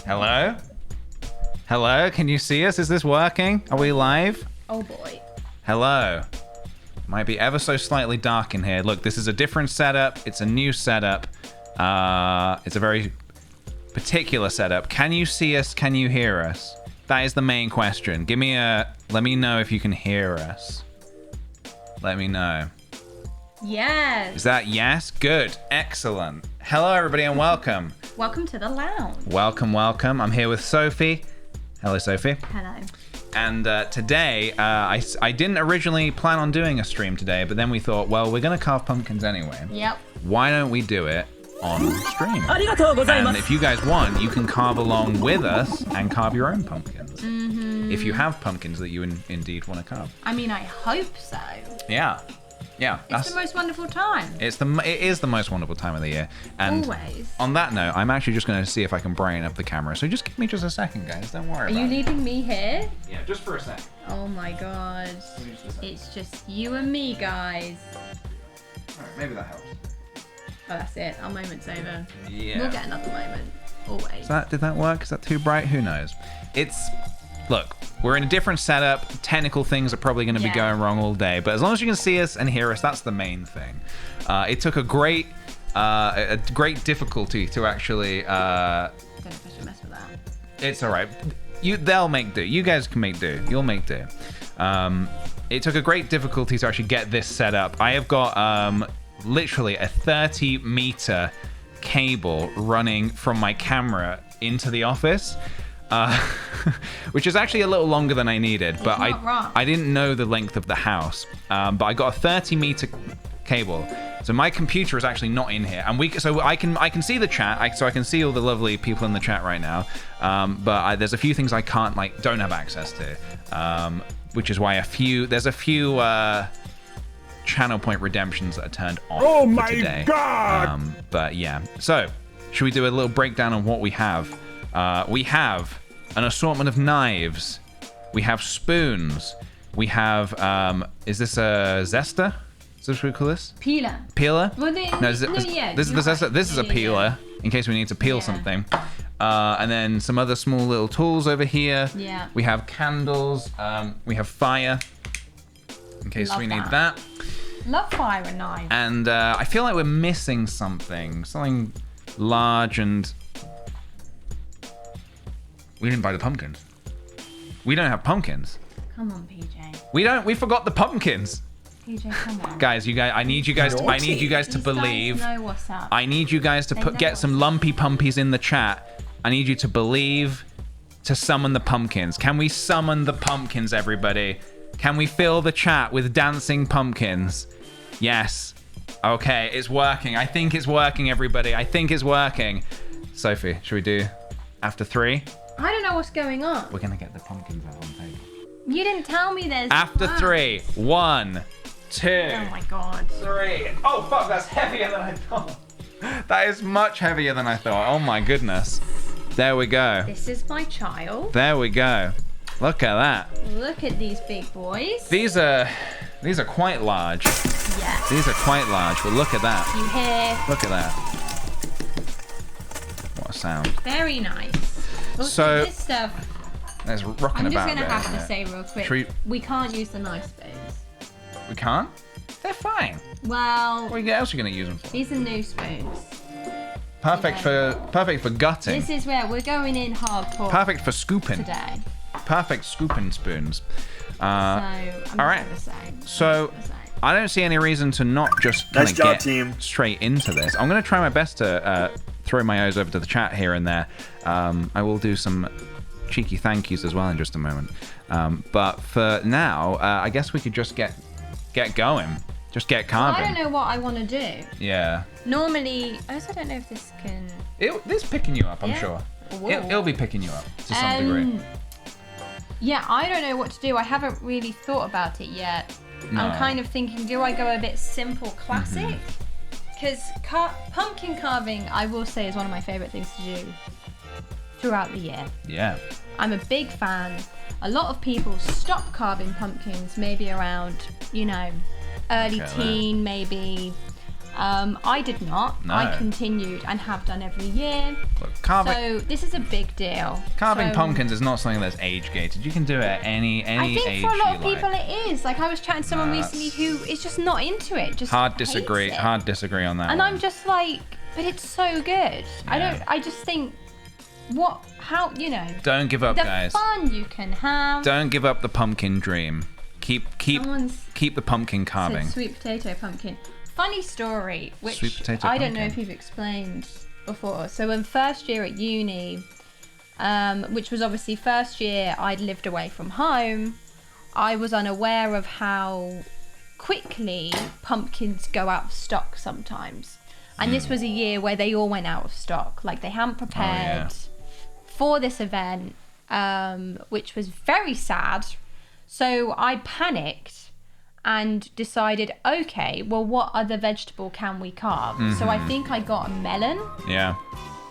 Hello? Hello? Can you see us? Is this working? Are we live? Oh boy. Hello. Might be ever so slightly dark in here. Look, this is a different setup. It's a new setup. It's a very particular setup. Can you see us? Can you hear us? That is the main question. Let me know if you can hear us. Let me know. Yes. Is that yes? Good. Excellent. Hello, everybody, and welcome. Welcome to the lounge. Welcome, welcome. I'm here with Sophie. Hello, Sophie. Hello. And today, I didn't originally plan on doing a stream today, but then we thought, well, we're going to carve pumpkins anyway. Yep. Why don't we do it on stream? And if you guys want, you can carve along with us and carve your own pumpkins. Mm-hmm. If you have pumpkins that you indeed want to carve. I mean, I hope so. Yeah. Yeah. It's the most wonderful time. It is the most wonderful time of the year. And always. On that note, I'm actually just going to see if I can brighten up the camera. So just give me just a second, guys. Don't worry about it. Are you leaving me here? Yeah, just for a sec. Oh my god. It's just you and me, guys. Alright, maybe that helps. Oh, that's it. Our moment's over. Yeah. We'll get another moment. Always. Did that work? Is that too bright? Who knows? Look, we're in a different setup. Technical things are probably going to be going wrong all day, but as long as you can see us and hear us, that's the main thing. It took a great difficulty to actually. Don't know if I should mess with that. It's all right. They'll make do. You guys can make do. You'll make do. It took a great difficulty to actually get this set up. I have got literally a 30-meter cable running from my camera into the office. Which is actually a little longer than I needed, but I didn't know the length of the house. But I got a 30-meter cable, so my computer is actually not in here, and I can see the chat, so I can see all the lovely people in the chat right now. But there's a few things I don't have access to, which is why there's a few channel point redemptions that are turned off. Oh my today. God! But yeah, so should we do a little breakdown on what we have? We have an assortment of knives. We have spoons. We have, is this a zester? Is this what we call this? Peeler. Peeler? Well, this is the zester. This is a peeler, in case we need to peel something. And then some other small little tools over here. Yeah. We have candles. We have fire, in case we need that. Love fire and knives. And I feel like we're missing something large and... We didn't buy the pumpkins. We don't have pumpkins. Come on, PJ. We forgot the pumpkins. PJ, come on. Guys, I need you guys to believe. Guys know what's up. I need you guys to get some lumpy pumpies in the chat. I need you to believe to summon the pumpkins. Can we summon the pumpkins, everybody? Can we fill the chat with dancing pumpkins? Yes. Okay, it's working. I think it's working, everybody. I think it's working. Sophie, should we do after 3? I don't know what's going on. We're gonna get the pumpkins out on the table. You didn't tell me there's... After 3. 1, 2. Oh my god. 3. Oh fuck, that's heavier than I thought. That is much heavier than I thought. Oh my goodness. There we go. This is my child. There we go. Look at that. Look at these big boys. These are quite large. Yes. These are quite large, but look at that. You hear? Look at that. What a sound. Very nice. Look So at this stuff. there's rocking I'm just about gonna there, have isn't to it? say real quick. We can't use the knife spoons. We can't? They're fine. Well, What else are you gonna use them for? these are new spoons. Perfect for gutting. This is where we're going in hardcore. Perfect for scooping. Today. Perfect scooping spoons. So I'm all right. gonna say. So I don't see any reason to not just kind of get straight into this. I'm gonna try my best to throw my O's over to the chat here and there. I will do some cheeky thank yous as well in just a moment. But for now, I guess we could just get going. Just get carving. I don't know what I want to do. Yeah. Normally, I also don't know if this can... This picking you up, I'm Yeah. sure. It'll be picking you up to some degree. Yeah, I don't know what to do. I haven't really thought about it yet. No. I'm kind of thinking, do I go a bit simple classic? because pumpkin carving, I will say, is one of my favourite things to do throughout the year. Yeah. I'm a big fan. A lot of people stop carving pumpkins maybe around, you know, early teen, maybe. I did not. No. I continued and have done every year. Look, carving, so this is a big deal. Carving pumpkins is not something that's age gated. You can do it at any age you like. I think for a lot of people it is. Like I was chatting to someone recently who is just not into it. Just hard disagree. Hard disagree on that. And one. I'm just like, but it's so good. Yeah. I just think, how, you know. Don't give up, guys. The fun you can have. Don't give up the pumpkin dream. Keep the pumpkin carving. Sweet potato pumpkin. Funny story, which Sweet potato I don't know pumpkin. if you've explained before. So in first year at uni, which was obviously first year I'd lived away from home, I was unaware of how quickly pumpkins go out of stock sometimes. And this was a year where they all went out of stock. Like they hadn't prepared for this event, which was very sad. So I panicked and decided, okay, well, what other vegetable can we carve? So I think I got a melon. Yeah.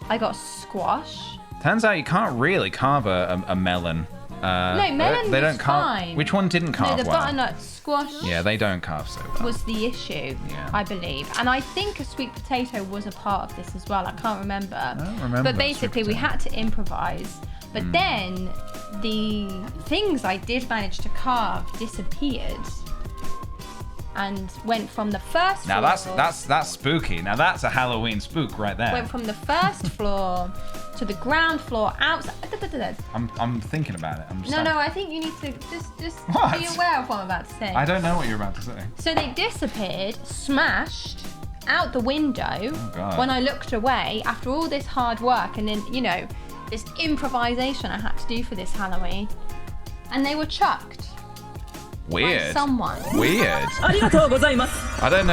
I got squash. Turns out you can't really carve a melon. No, melon they was don't carve. fine. Which one didn't carve No, the well? butternut squash. Yeah, they don't carve so well. Was the issue, I believe. And I think a sweet potato was a part of this as well. I can't remember. I don't remember. But basically, we had to improvise. But then the things I did manage to carve disappeared. And went from the first floor. Now that's spooky. Now that's a Halloween spook right there. Went from the first floor to the ground floor outside. I'm thinking about it. No, I think you need to just What? be aware of what I'm about to say. I don't know what you're about to say. So they disappeared, smashed out the window God. when I looked away after all this hard work and then, you know, this improvisation I had to do for this Halloween. And they were chucked. Weird. By someone. Weird. I don't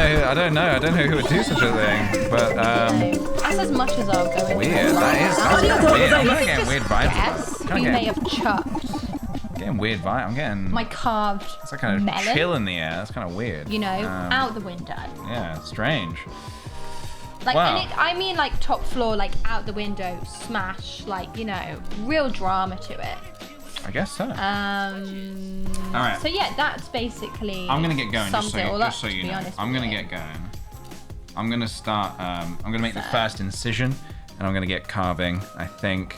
know who would do such a thing, but That's as much as I'll go into. weird. That's weird. I'm You getting could weird just vibes. guess who may have chucked Getting weird vibe. I'm getting. my carved It's like kind of melon. chill in the air. That's kind of weird. You know, out the window. Yeah, strange. Like, Wow. and I mean, like top floor, like out the window, smash, like, you know, real drama to it. I guess so. All right. So yeah, that's basically. I'm gonna get going. Sums it all up, Just so to you be know, honest I'm with gonna you. get going. I'm gonna start. I'm gonna make the first incision, and I'm gonna get carving. I think.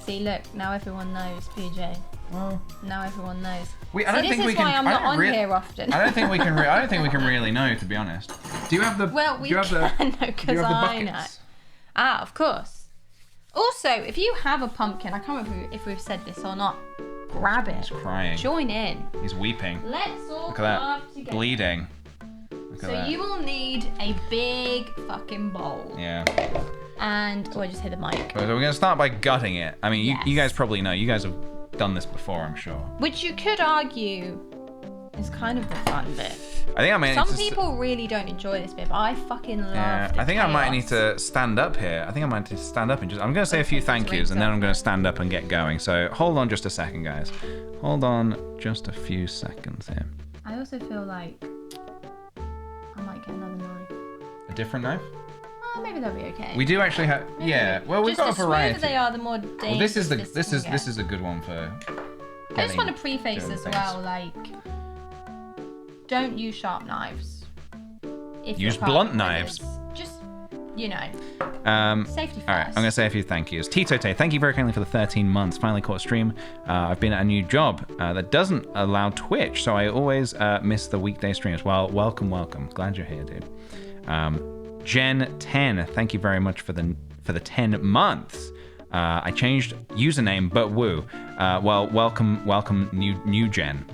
See, look, now everyone knows, PJ. Well, Now everyone knows. I don't think we can. This is why I'm not on here often. I don't think we can. I don't think we can really know, to be honest. Do you have the? Well, we do you have can the, know because I know. Ah, of course. Also, if you have a pumpkin, I can't remember if we've said this or not. Grab it. He's crying. Join in. He's weeping. Let's all Look at that. carve together. Bleeding. Look at So that. you will need a big fucking bowl. Yeah. And I just hit the mic. So we're gonna start by gutting it. I mean, you Yes. guys probably know. You guys have done this before, I'm sure. Which you could argue is kind of the fun bit. I think I might. Some people really don't enjoy this bit, but I fucking love Yeah, the I think I might chaos. need to stand up here. I think I might need to stand up and just. I'm gonna say a few thank yous, and then I'm gonna stand up and get going. So hold on just a second, guys. Hold on just a few seconds here. I also feel like I might get another knife. A different knife? Oh, maybe that'll be okay. We do actually have. Yeah. Well, we've got a Just the variety. smoother they are, the more dangerous. Well, this is can this get. is a good one for. I just want to getting preface doing as things. well, like, don't use sharp knives. If Use you're carving blunt with knives. others. Just, you know, safety first. All right, I'm going to say a few thank yous. Tito Tay, thank you very kindly for the 13 months. Finally caught a stream. I've been at a new job that doesn't allow Twitch, so I always miss the weekday streams. Well, welcome. Glad you're here, dude. Jen 10, thank you very much for the 10 months. I changed username, but woo. Well, welcome, new Jen.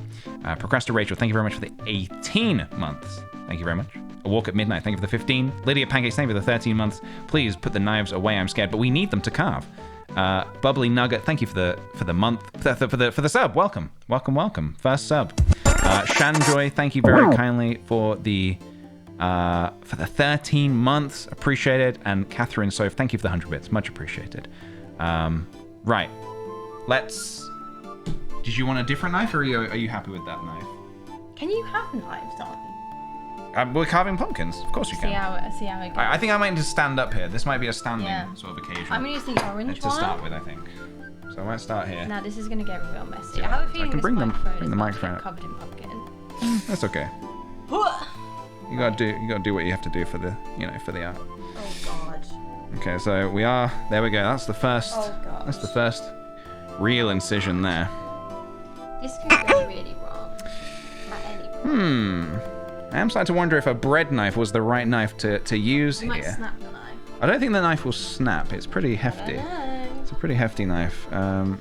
Procrastinator Rachel, thank you very much for the 18 months. Thank you very much. A Walk at Midnight, thank you for the 15. Lydia Pancakes, thank you for the 13 months. Please put the knives away, I'm scared, but we need them to carve. Bubbly Nugget, thank you for the month, for the sub. Welcome. First sub. Shanjoy, thank you very kindly for the 13 months. Appreciated. And Catherine Soph, thank you for the 100 bits. Much appreciated. Right. Did you want a different knife, or are you happy with that knife? Can you have knives on? We're carving pumpkins. Of course you can. See how it goes. I think I might need to stand up here. This might be a standing sort of occasion. I'm gonna use the orange to one. start with, I think. So I might start here. Now this is gonna get real messy. Yeah. I have a feeling I can bring this the microphone is microphone about up. to get covered in pumpkin. That's okay. You gotta do what you have to do for the for the art. Oh god. Okay, so there we go. That's the first. Oh god. That's the first real incision there. This could go really wrong. At any point. I am starting to wonder if a bread knife was the right knife to use You might here. snap the knife. I don't think the knife will snap. It's pretty hefty. I don't know. It's a pretty hefty knife. All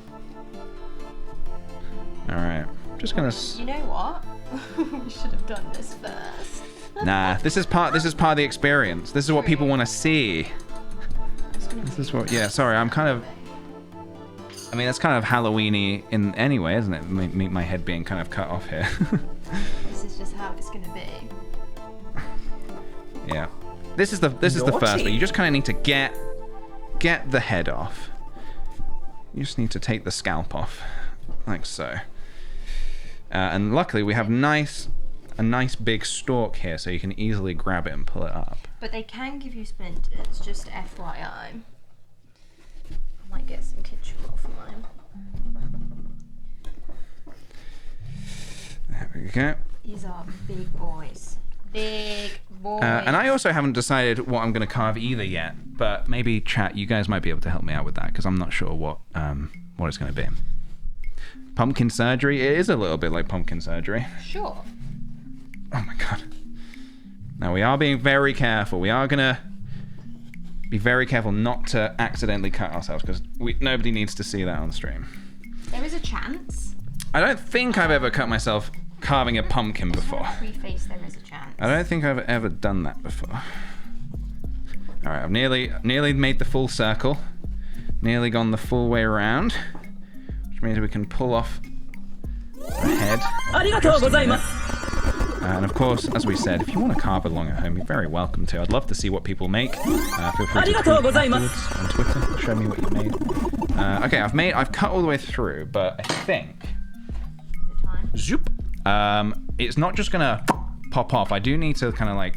right. Just gonna. You know what? We should have done this first. Nah, this is part of the experience. This is what people want to see. This is what. Yeah, sorry, I'm kind of. I mean, that's kind of Halloween-y in anyway, isn't it? My head being kind of cut off here. This is just how it's gonna be. Yeah. This is the first, but you just kind of need to get the head off. You just need to take the scalp off, like so. And luckily, we have a nice big stalk here, so you can easily grab it and pull it up. But they can give you splinters, just FYI. I might get some kitchen roll for mine. There we go. These are big boys. Big boys. And I also haven't decided what I'm going to carve either yet, but maybe chat, you guys might be able to help me out with that, because I'm not sure what it's going to be. Pumpkin surgery? It is a little bit like pumpkin surgery. Sure. Oh my god. Now we are being very careful. We are going to be very careful not to accidentally cut ourselves, because nobody needs to see that on stream. There is a chance. I don't think I've ever cut myself carving a pumpkin before. Preface, there is a chance. I don't think I've ever done that before. All right, I've nearly made the full circle. Nearly gone the full way around. Which means we can pull off the head. And of course, as we said, if you want to carve along at home, you're very welcome to. I'd love to see what people make. Feel free to tweet afterwards on Twitter. Show me what you made. Okay, I've cut all the way through, but I think. Is it time? Zoop. It's not just gonna pop off. I do need to kind of like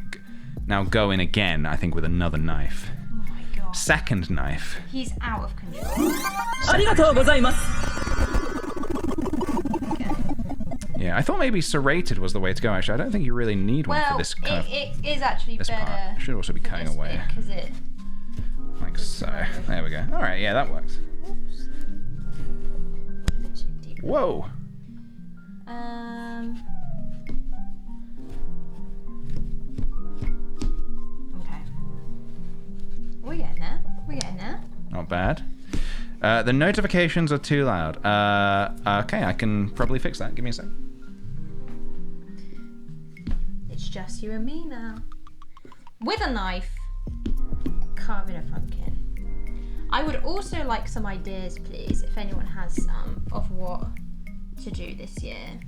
now go in again, I think, with another knife. Oh my god. Second knife. He's out of control. Okay. Yeah, I thought maybe serrated was the way to go, actually. I don't think you really need one for this kind of... it is actually this better. part. Should also be cutting away. Because it... Like so. There we go. Alright, yeah, that works. Whoa! Okay. We're getting there. Not bad. The notifications are too loud. Okay, I can probably fix that. Give me a sec. It's just you and me now. With a knife, carving a pumpkin. I would also like some ideas, please, if anyone has some, of what to do this year.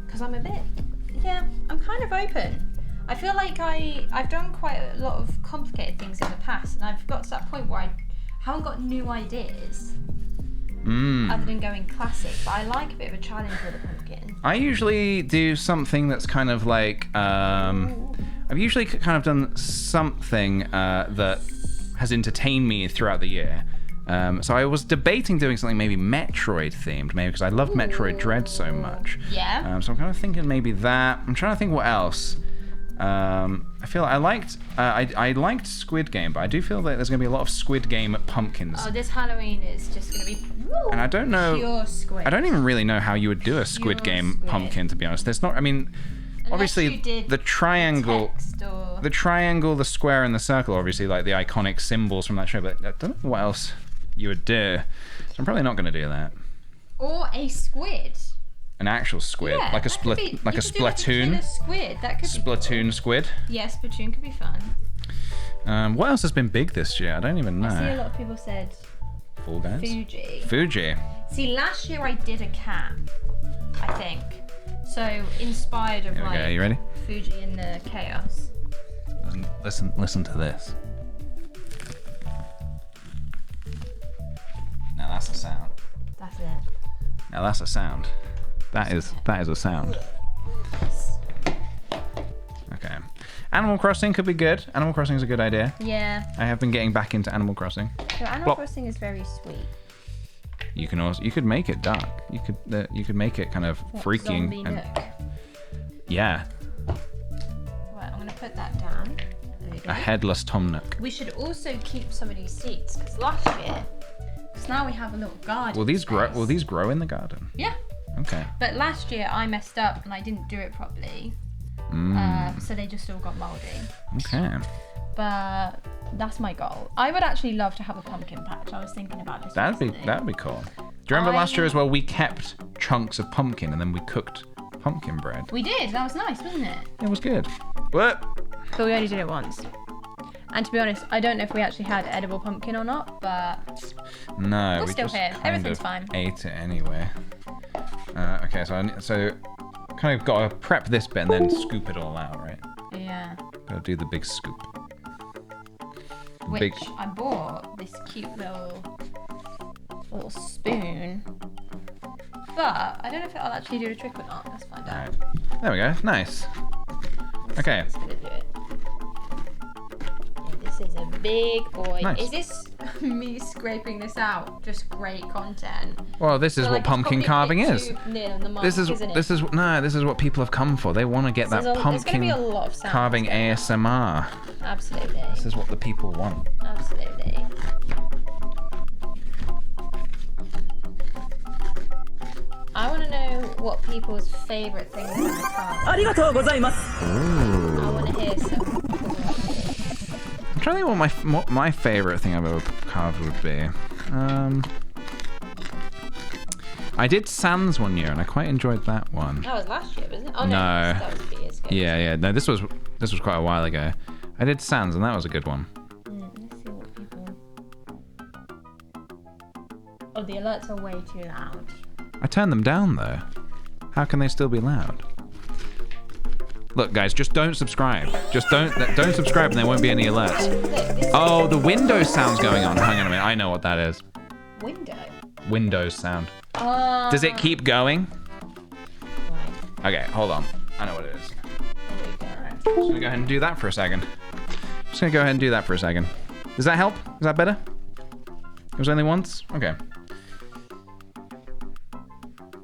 Because I'm I'm kind of open. I feel like I've done quite a lot of complicated things in the past, and I've got to that point where I haven't got new ideas other than going classic, but I like a bit of a challenge with a pumpkin. I usually do something that's kind of like, I've usually kind of done something that has entertained me throughout the year. So I was debating doing something maybe Metroid themed, maybe because I love Metroid Dread so much. Yeah. So I'm kind of thinking maybe that. I'm trying to think what else. I feel like I liked Squid Game, but I do feel that there's going to be a lot of Squid Game pumpkins. Oh, this Halloween is just going to be And I don't know. pure squid. I don't even really know how you would do a Squid Pure Game squid. pumpkin, to be honest. There's not. I mean, Unless obviously you did the triangle, text or... the triangle, the square, and the circle, are obviously like the iconic symbols from that show. But I don't know what else you would do. So I'm probably not going to do that. Or a squid. An actual squid, Yeah, like a that could be- like a you could do like a Splatoon. killer squid. That could be Splatoon cool. squid. Yeah, Splatoon could be fun. What else has been big this year? I don't even know. I see a lot of people said Fall Guys. Fuji. See, last year I did a cat, I think. So inspired of Here we go. like You ready? Fuji in the chaos. Listen to this. Now that's a sound. That's it. Now that's a sound. That is a sound. Animal Crossing could be good. Animal Crossing is a good idea. Yeah. I have been getting back into Animal Crossing. So Animal Crossing is very sweet. You could make it dark. You could make it kind of freaking. Zombie Nook. Yeah. Right, I'm gonna put that down. There we go. A headless Tom Nook. We should also keep some of these seeds because last year, because now we have a little garden. Will these space. grow in the garden? Yeah. Okay. But last year I messed up and I didn't do it properly, so they just all got mouldy. Okay. But that's my goal. I would actually love to have a pumpkin patch. I was thinking about this. That'd be cool. Do you remember last year as well? We kept chunks of pumpkin and then we cooked pumpkin bread. We did. That was nice, wasn't it? It was good. What? But we only did it once. And to be honest, I don't know if we actually had edible pumpkin or not, but no, we're we still just here. kind Everything's of fine. Ate it anyway. Okay, so kind of got to prep this bit and then scoop it all out, right? Yeah. Gotta do the big scoop. Which I bought this cute little spoon. But I don't know if it'll actually do the trick or not. Let's find out. Right. There we go. Nice. Okay. It's gonna do it. Yeah, this is a big boy. Nice. Is this me scraping this out? Just great content. Well, this is what pumpkin carving is. This is what people have come for. They want to get that pumpkin carving ASMR. Absolutely. This is what the people want. Absolutely. I want to know what people's favorite things are in the car. I want to hear some. I'm trying to think what my favorite thing I've ever carved would be. I did Sans one year and I quite enjoyed that one. That was last year, wasn't it? Oh no, that was a few years ago. Yeah. No, this was quite a while ago. I did Sans and that was a good one. Let's see what people. Oh, the alerts are way too loud. I turned them down though. How can they still be loud? Look, guys, just don't subscribe. Just don't subscribe, and there won't be any alerts. Oh, the Windows sound's going on. Hang on a minute. I know what that is. Windows sound. Does it keep going? Right. Okay, hold on. I know what it is. There we go. Alright, just gonna go ahead and do that for a second. Does that help? Is that better? It was only once? Okay.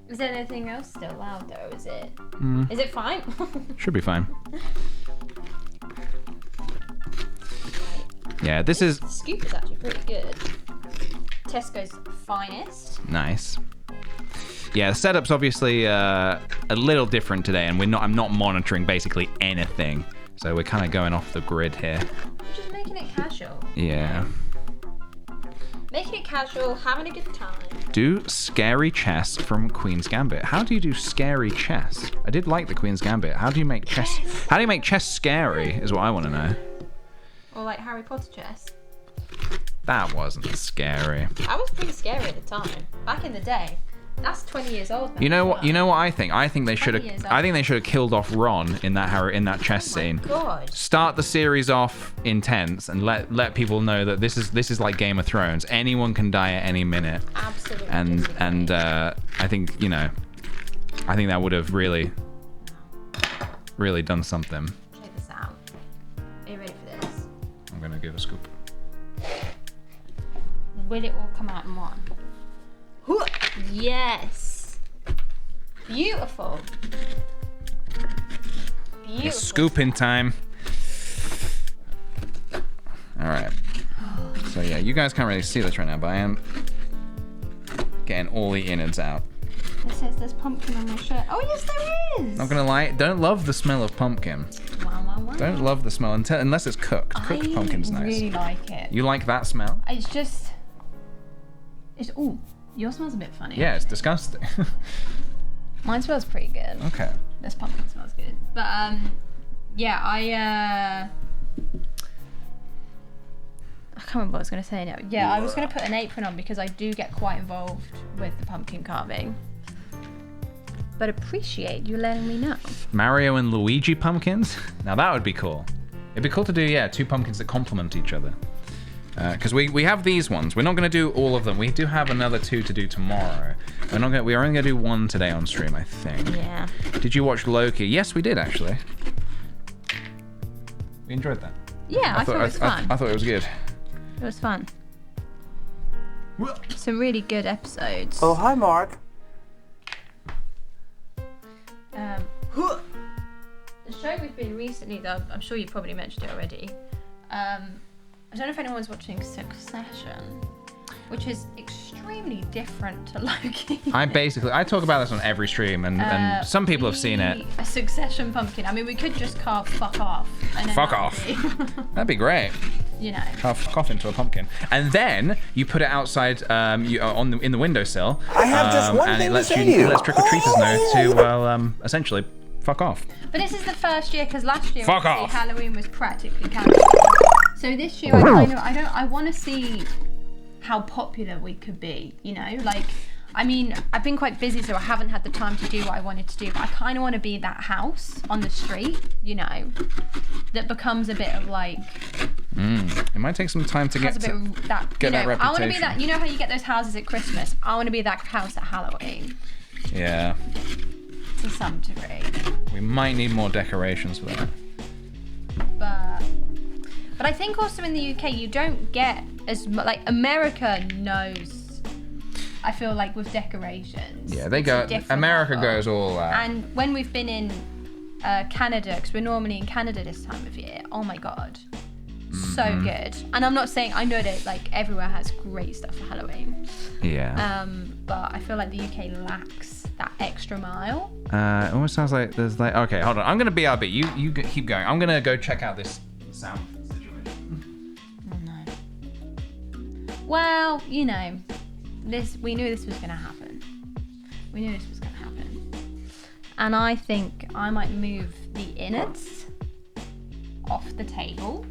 Is there anything else still loud though? Is it fine? Should be fine. Yeah, this is... The scoop is actually pretty good. Tesco's finest. Nice. Yeah, the setup's obviously a little different today, and I'm not monitoring basically anything. So we're kind of going off the grid here. We're just making it casual. Yeah. Making it casual, having a good time. Do scary chess from Queen's Gambit. How do you do scary chess? I did like the Queen's Gambit. How do you make chess? How do you make chess scary? Is what I want to know. Or like Harry Potter chess. That wasn't scary. That was pretty scary at the time. Back in the day. That's 20 years old now. You know what? You know what I think? I think they should have killed off Ron in that chess scene. God. Start the series off intense and let people know that this is like Game of Thrones. Anyone can die at any minute. Absolutely. And I think I think that would have really done something. Check this out. Are you ready for this? I'm gonna give a scoop. Will it all come out in one? Yes. Beautiful. It's scooping time. All right. So yeah, you guys can't really see this right now, but I am getting all the innards out. It says there's pumpkin on my shirt. Oh yes, there is. Not gonna lie, don't love the smell of pumpkin. Wow. Don't love the smell unless it's cooked. Cooked pumpkin's nice. I really like it. You like that smell? It's ooh. Yours smells a bit funny. Yeah, it's disgusting. Mine smells pretty good. Okay. This pumpkin smells good. But yeah, I can't remember what I was going to say now. Yeah, I was going to put an apron on because I do get quite involved with the pumpkin carving. But appreciate you letting me know. Mario and Luigi pumpkins? Now that would be cool. It'd be cool to do, 2 pumpkins that complement each other. Because we have these ones. We're not going to do all of them. We do have another 2 to do tomorrow. We're only going to do 1 today on stream, I think. Yeah. Did you watch Loki? Yes, we did, actually. We enjoyed that. Yeah, I thought it was fun. I thought it was good. It was fun. Some really good episodes. Oh, hi, Mark. The show we've been recently, though, I'm sure you've probably mentioned it already. I don't know if anyone's watching Succession, which is extremely different to Loki. I talk about this on every stream, and some people have seen it. A Succession pumpkin. I mean, we could just carve fuck off. Fuck off. That'd be great. You know. Carve cough into a pumpkin, and then you put it outside, in the windowsill. I have just one thing to say to you. It lets trick-or-treaters know to, essentially, fuck off. But this is the first year, because last year fuck off. Halloween was practically cancelled. So this year, I want to see how popular we could be. You know, like, I mean, I've been quite busy, so I haven't had the time to do what I wanted to do. But I kind of want to be that house on the street, you know, that becomes a bit of like. It might take some time to get that reputation. I want to be that. You know how you get those houses at Christmas? I want to be that house at Halloween. Yeah. To some degree. We might need more decorations for that. But I think also in the UK you don't get as much. Like America knows. I feel like with decorations. Yeah, they go. America goes all out. And when we've been in Canada, because we're normally in Canada this time of year. Oh my god. So good. And I'm not saying, I know that like everywhere has great stuff for Halloween. Yeah. But I feel like the UK lacks that extra mile. It almost sounds like there's like, okay, hold on. I'm gonna BRB. You keep going. I'm gonna go check out this sound situation. Oh no. Well, you know, we knew this was gonna happen. We knew this was gonna happen. And I think I might move the innards off the table.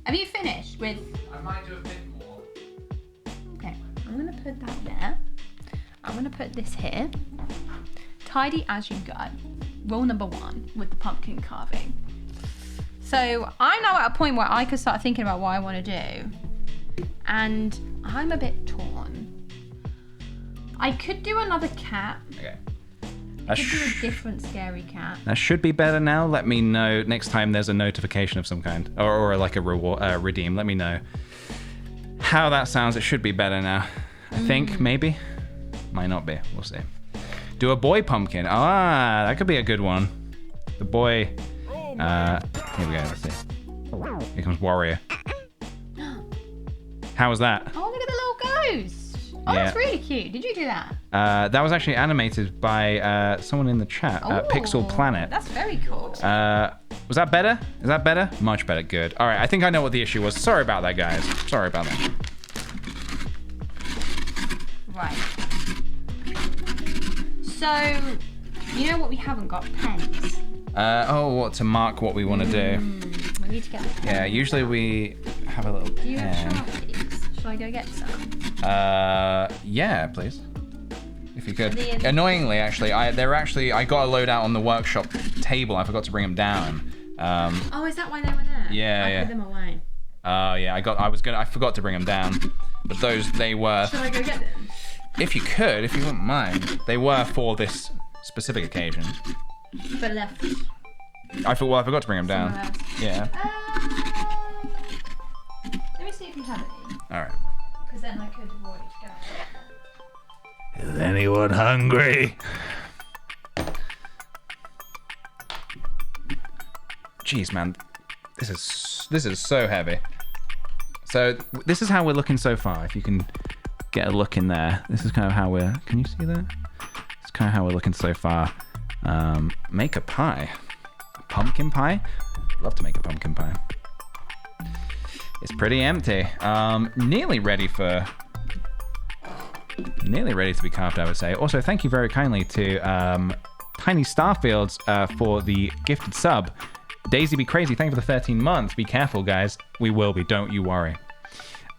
Have you finished with? I might do a bit more. Okay, I'm gonna put that there. I'm gonna put this here. Tidy as you go. Rule number 1 with the pumpkin carving. So I'm now at a point where I could start thinking about what I want to do. And I'm a bit torn. I could do another cat. Okay. I could do a different scary cat. That should be better now. Let me know next time there's a notification of some kind, or like a reward, redeem. Let me know how that sounds. It should be better now. I think maybe, might not be. We'll see. Do a boy pumpkin. Ah, that could be a good one. The boy. Here we go. Let's see. Here comes Warrior. How was that? Oh, look at the little ghost. Oh, yeah. That's really cute. Did you do that? That was actually animated by someone in the chat, Pixel Planet. That's very cool. Was that better? Is that better? Much better. Good. All right. I think I know what the issue was. Sorry about that, guys. Sorry about that. Right. So, you know what we haven't got? Pens. What to mark what we want to do. We need to get the pen. Yeah, usually we have a little pen. Do you have Sharpies? Shall I go get some? Yeah, please. If you could. Annoyingly, actually, I got a load out on the workshop table. I forgot to bring them down. Oh, is that why they were there? Yeah, I put them away. Yeah, I forgot to bring them down. But they were. Should I go get them? If you could, if you wouldn't mind. They were for this specific occasion. But left. I forgot to bring them down. Yeah. Let me see if you have any. Alright. Because then I could avoid going. Is anyone hungry? Jeez, man. This is so heavy. So this is how we're looking so far. If you can get a look in there. This is kind of how we're... Can you see that? It's kind of how we're looking so far. Make a pie. A pumpkin pie? Love to make a pumpkin pie. It's pretty empty. Nearly ready to be carved, I would say. Also, thank you very kindly to Tiny Starfields for the gifted sub. Daisy Be Crazy, thank you for the 13 months. Be careful, guys. We will be. Don't you worry.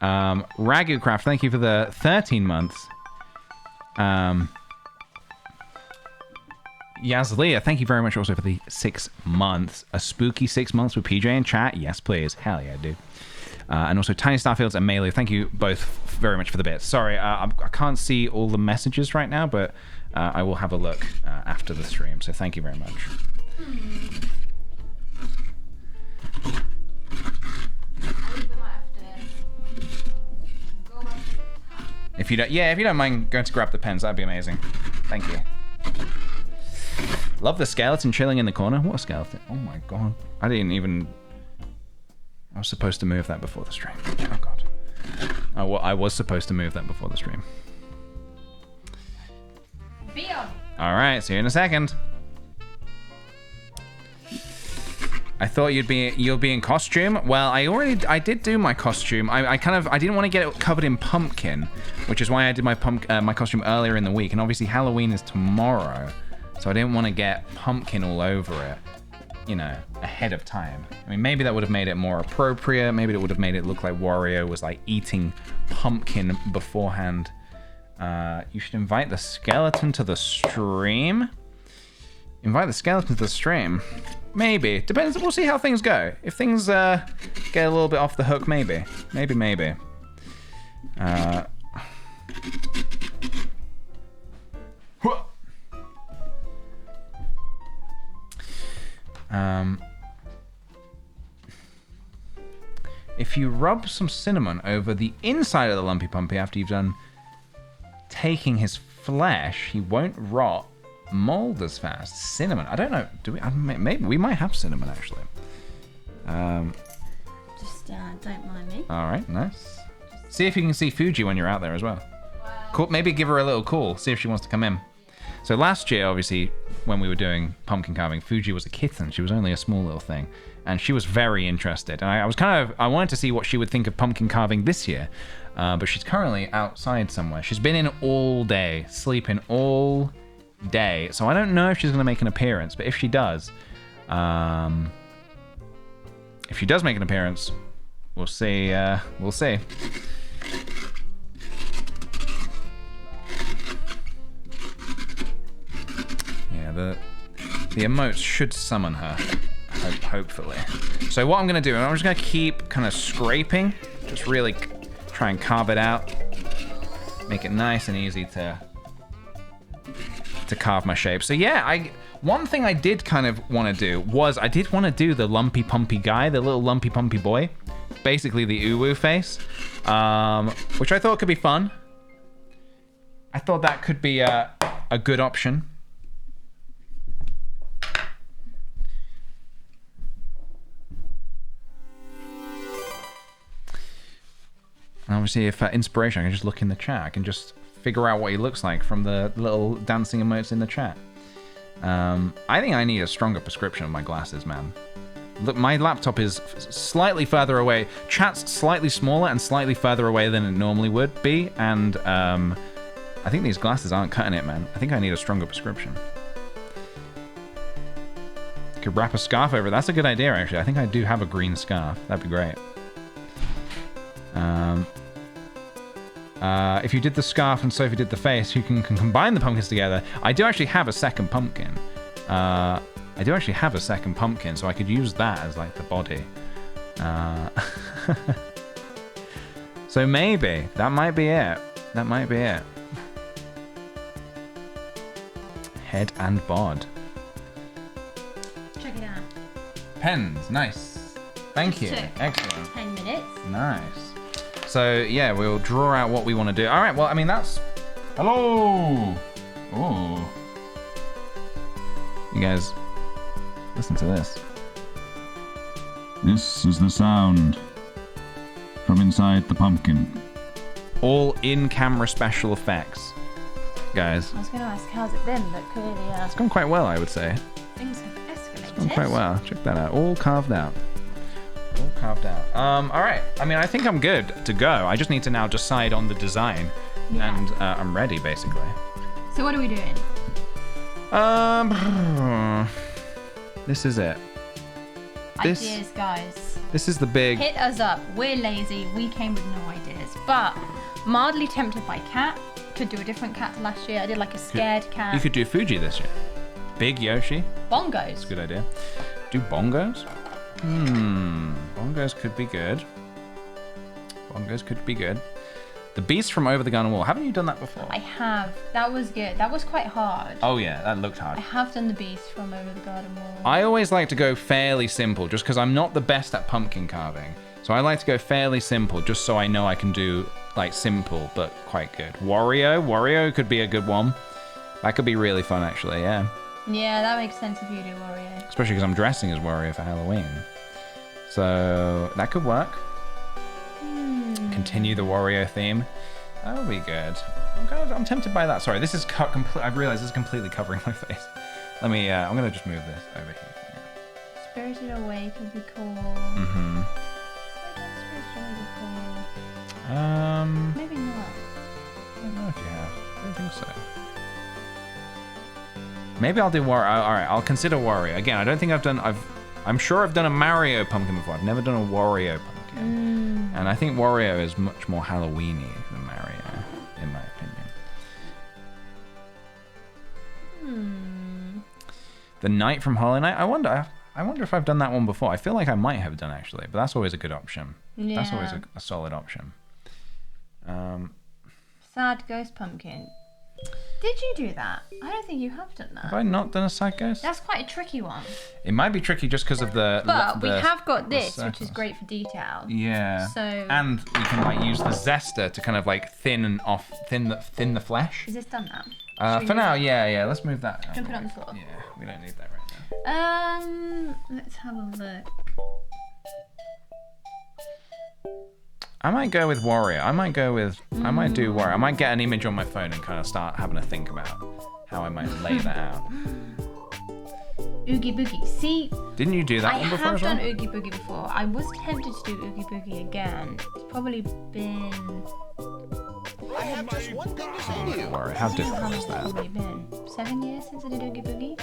Ragucraft, thank you for the 13 months. Yazlia, thank you very much also for the 6 months. A spooky 6 months with PJ in chat. Yes, please. Hell yeah, dude. And also Tiny Starfields and Melee, thank you both very much for the bits. Sorry, I can't see all the messages right now, but I will have a look after the stream. So thank you very much. If you don't mind going to grab the pens, that'd be amazing. Thank you. Love the skeleton chilling in the corner. What a skeleton. Oh my god. I was supposed to move that before the stream. Oh god. Oh, well, I was supposed to move that before the stream. Alright, see you in a second. I thought you'll be in costume. Well, I did do my costume. I didn't want to get it covered in pumpkin, which is why I did my costume earlier in the week. And obviously Halloween is tomorrow, so I didn't want to get pumpkin all over it, you know, ahead of time. I mean, maybe that would have made it more appropriate. Maybe it would have made it look like Wario was like eating pumpkin beforehand. You should invite the skeleton to the stream. Invite the skeleton to the stream. Maybe. Depends. We'll see how things go. If things get a little bit off the hook, maybe. Maybe. If you rub some cinnamon over the inside of the Lumpy Pumpy after you've done taking his flesh, he won't rot mold as fast. Cinnamon. I don't know. Do we? Maybe we might have cinnamon actually. Just don't mind me. All right, nice. See if you can see Fuji when you're out there as well. Cool. Maybe give her a little call. See if she wants to come in. So last year, obviously, when we were doing pumpkin carving, Fuji was a kitten. She was only a small little thing, and she was very interested. And I wanted to see what she would think of pumpkin carving this year. But she's currently outside somewhere. She's been in all day, sleeping all day, so I don't know if she's going to make an appearance, but if she does make an appearance, we'll see. Yeah, the emotes should summon her, hopefully. So what I'm going to do, I'm just going to keep kind of scraping, just really try and carve it out, make it nice and easy to carve my shape. So yeah, one thing I did kind of want to do was I did want to do the Lumpy Pumpy guy, the little Lumpy Pumpy boy, basically the uwu face, which I thought could be fun. I thought that could be a good option. And obviously, if inspiration, I can just look in the chat. I can just figure out what he looks like from the little dancing emotes in the chat. I think I need a stronger prescription of my glasses, man. Look, my laptop is slightly further away. Chat's slightly smaller and slightly further away than it normally would be. And I think these glasses aren't cutting it, man. I think I need a stronger prescription. Could wrap a scarf over it. That's a good idea, actually. I think I do have a green scarf. That'd be great. If you did the scarf and Sophie did the face, you can combine the pumpkins together. I do actually have a second pumpkin. So I could use that as like the body. So maybe that might be it. Head and bod. Check it out. Pens, nice. Thank you. Excellent. 10 minutes. Nice. So yeah, we'll draw out what we want to do. All right. Well, I mean that's. Hello. Oh. You guys, listen to this. This is the sound from inside the pumpkin. All in-camera special effects, guys. I was going to ask how's it been, but clearly it's gone quite well, I would say. Things have escalated. It's gone quite well. Check that out. All carved out. All right. I mean, I think I'm good to go. I just need to now decide on the design, and I'm ready, basically. So what are we doing? This is it. Ideas, guys. This is the big. Hit us up. We're lazy. We came with no ideas, but mildly tempted by cat. Could do a different cat to last year. I did like a scared cat. You could do Fuji this year. Big Yoshi. Bongos. That's a good idea. Do bongos? Bongos could be good. The beast from over the garden wall. Haven't you done that before? I have. That was good. That was quite hard. Oh yeah, that looked hard. I have done the beast from over the garden wall. I always like to go fairly simple, just because I'm not the best at pumpkin carving. So I like to go fairly simple, just so I know I can do like simple, but quite good. Wario could be a good one. That could be really fun, actually. Yeah. Yeah, that makes sense if you do Wario. Especially because I'm dressing as Wario for Halloween. So that could work. Continue the Wario theme. That would be good. I'm tempted by that. Sorry, this is I've realized this is completely covering my face. Let me. I'm gonna just move this over here. Spirited Away could be cool. Mm-hmm. Maybe not. I don't know if you have. I don't think so. Maybe I'll do Wario. All right, I'll consider Wario. Again, I don't think I'm sure I've done a Mario pumpkin before. I've never done a Wario pumpkin. And I think Wario is much more Halloween-y than Mario, in my opinion. The Knight from Hollow Knight. I wonder if I've done that one before. I feel like I might have done, actually, but that's always a good option. Yeah. That's always a solid option. Sad Ghost Pumpkin. Did you do that? I don't think you have done that. Have I not done a side ghost? That's quite a tricky one. It might be tricky just because of the. But we have got this, which circles. is great for detail. Yeah. So. And we can like use the zester to kind of like thin the flesh. Is this done now? For now, yeah. Let's move that. Can I put it on the floor? Yeah, we don't need that right now. Let's have a look. I might go with Wario. I might do Wario. I might get an image on my phone and kind of start having to think about how I might lay that out. Oogie Boogie. See, didn't you do that one before? I have done Oogie Boogie before. I was tempted to do Oogie Boogie again. It's probably been. I have just one thing to say to you. Wario. How different is that? It's probably been 7 years since I did Oogie Boogie.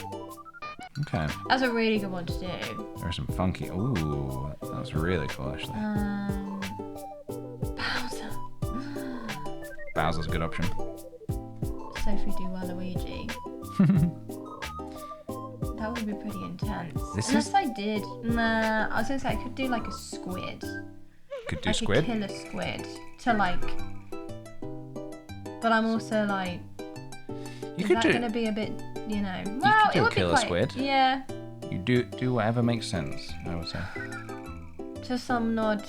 Okay. That's a really good one to do. There's some funky. Ooh, that was really cool actually. Bowser. Bowser's a good option. Sophie do Waluigi. That would be pretty intense. I did. Nah, I was gonna say I could do like a squid. Could do I squid. Could kill a squid to like. But I'm also like. You is could that do. gonna be a bit, you know? You Well, could it would kill be a quite, squid. Yeah. You do whatever makes sense. I would say. To some nod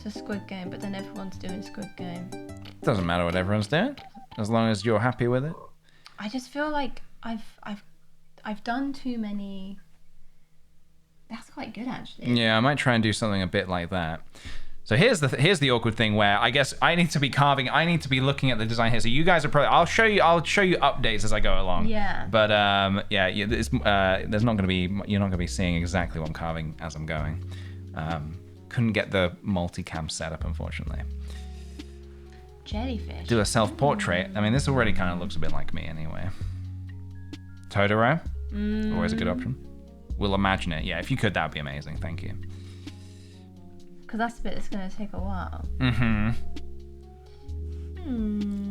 to Squid Game, but then everyone's doing Squid Game. Doesn't matter what everyone's doing, as long as you're happy with it. I just feel like I've done too many. That's quite good actually. Yeah, I might try and do something a bit like that. So here's the awkward thing where I guess I need to be carving. I need to be looking at the design here. So you guys are probably. I'll show you updates as I go along. Yeah. But there's not going to be. You're not going to be seeing exactly what I'm carving as I'm going. Couldn't get the multicam set up, unfortunately. Jellyfish. Do a self-portrait. I mean, this already kind of looks a bit like me anyway. Totoro. Always a good option. We'll imagine it. Yeah, if you could, that would be amazing. Thank you. Because that's the bit that's going to take a while. A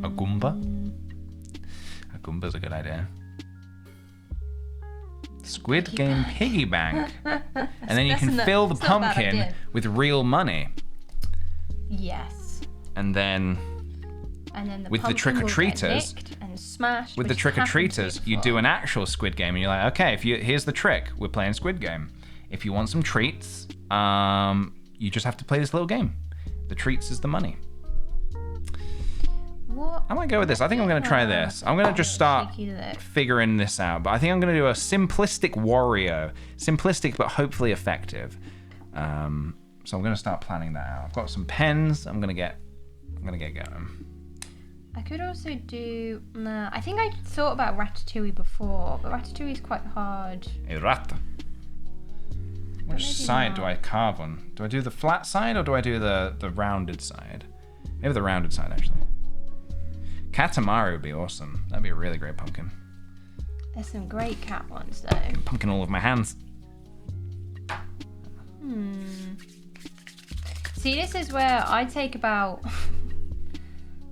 Goomba? A Goomba's a good idea. Squid Game Piggy Bank. And then you can fill the pumpkin with real money. Yes. And then the with the trick-or-treaters, and smashed. with the trick-or-treaters, you do an actual Squid Game, and you're like, okay, here's the trick. We're playing Squid Game. If you want some treats, you just have to play this little game. The treats is the money. What? I might go with this. I think I'm going to try this. I'm going to just start figuring this out. But I think I'm going to do a simplistic Wario. Simplistic, but hopefully effective. So I'm going to start planning that out. I've got some pens. I'm going to get going. I could also do. Nah, I think I thought about Ratatouille before, but Ratatouille is quite hard. A rat. Which side do I carve on? Do I do the flat side or do I do the rounded side? Maybe the rounded side, actually. Katamari would be awesome. That'd be a really great pumpkin. There's some great cat ones, though. Pumpkin all over my hands. See, this is where I take about,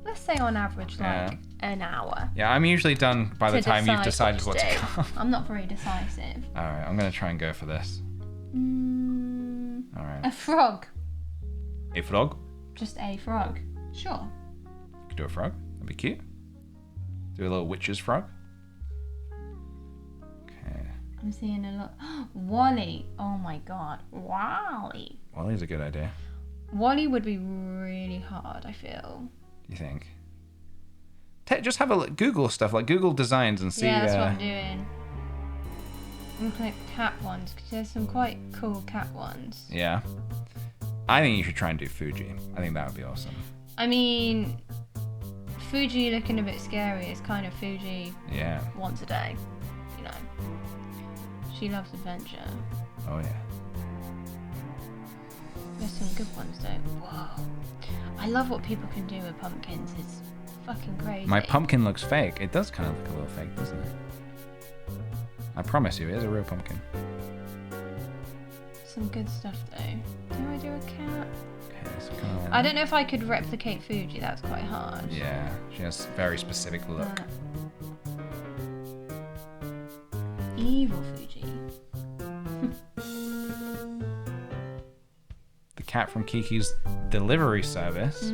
let's say on average, like an hour. Yeah, I'm usually done by the time you've decided what to carve. I'm not very decisive. Alright, I'm going to try and go for this. Alright. A frog. A frog? Just a frog. Sure. You could do a frog. That'd be cute. Do a little witch's frog. Okay. I'm seeing a lot. Wally. Oh my god. Wally. Wally's a good idea. Wally would be really hard, I feel. You think? Just have a look. Google stuff, like Google designs and see. Yeah, that's what I'm doing. I'm looking at cat ones, because there's some quite cool cat ones. Yeah. I think you should try and do Fuji. I think that would be awesome. I mean, Fuji looking a bit scary is kind of Fuji Yeah. once a day, you know. She loves adventure. Oh, yeah. There's some good ones though. Whoa. I love what people can do with pumpkins. It's fucking crazy. My pumpkin looks fake. It does kind of look a little fake, doesn't it? I promise you, it is a real pumpkin. Some good stuff though. Do I do a cat? Okay, so kind of like I don't know if I could replicate Fuji. That's quite hard. Yeah, she has a very specific look. Evil Fuji. The cat from Kiki's delivery service. So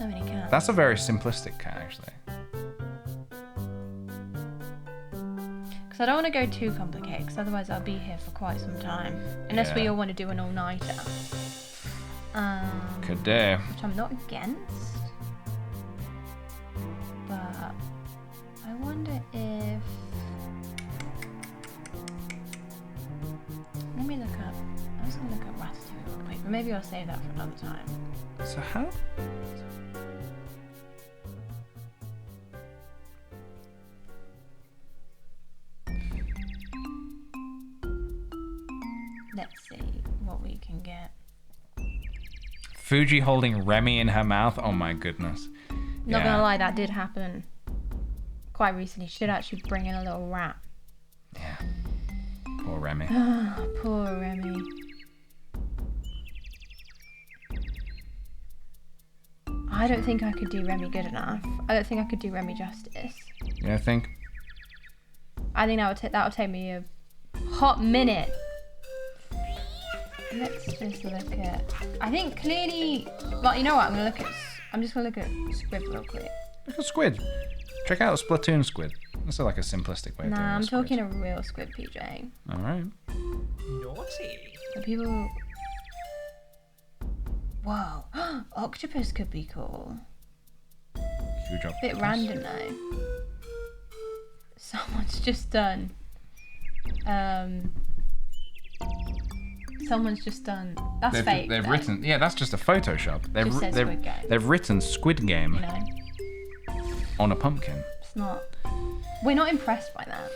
many cats. That's a very simplistic cat, actually. Because I don't want to go too complicated, because otherwise I'll be here for quite some time. Unless we Yeah. all want to do an all-nighter. Could do. Which I'm not against. But I wonder if... Let me look up... I was going to look up Ratatouille real quick, but maybe I'll save that for another time. So how? Let's see what we can get. Fuji holding Remy in her mouth? Oh my goodness. Not Yeah. gonna lie, that did happen quite recently. She did actually bring in a little rat. Yeah. Poor Remy. Poor Remy. I don't think I could do Remy good enough. I don't think I could do Remy justice. Yeah, I think. I think that would take me a hot minute. Let's just look at. I think clearly. Well, you know what? I'm just gonna look at Squid real quick. Look at Squid. Check out Splatoon Squid. That's like a simplistic way of doing Nah, I'm a squid. talking a real Squid, PJ. Alright. Naughty. The people. Whoa, octopus could be cool. Huge octopus. Bit random though. Someone's just done. Someone's just done. That's fake. They've though, written. Yeah, that's just a Photoshop. Just says Squid Game. They've written Squid Game You know, on a pumpkin. it's not. We're not impressed by that.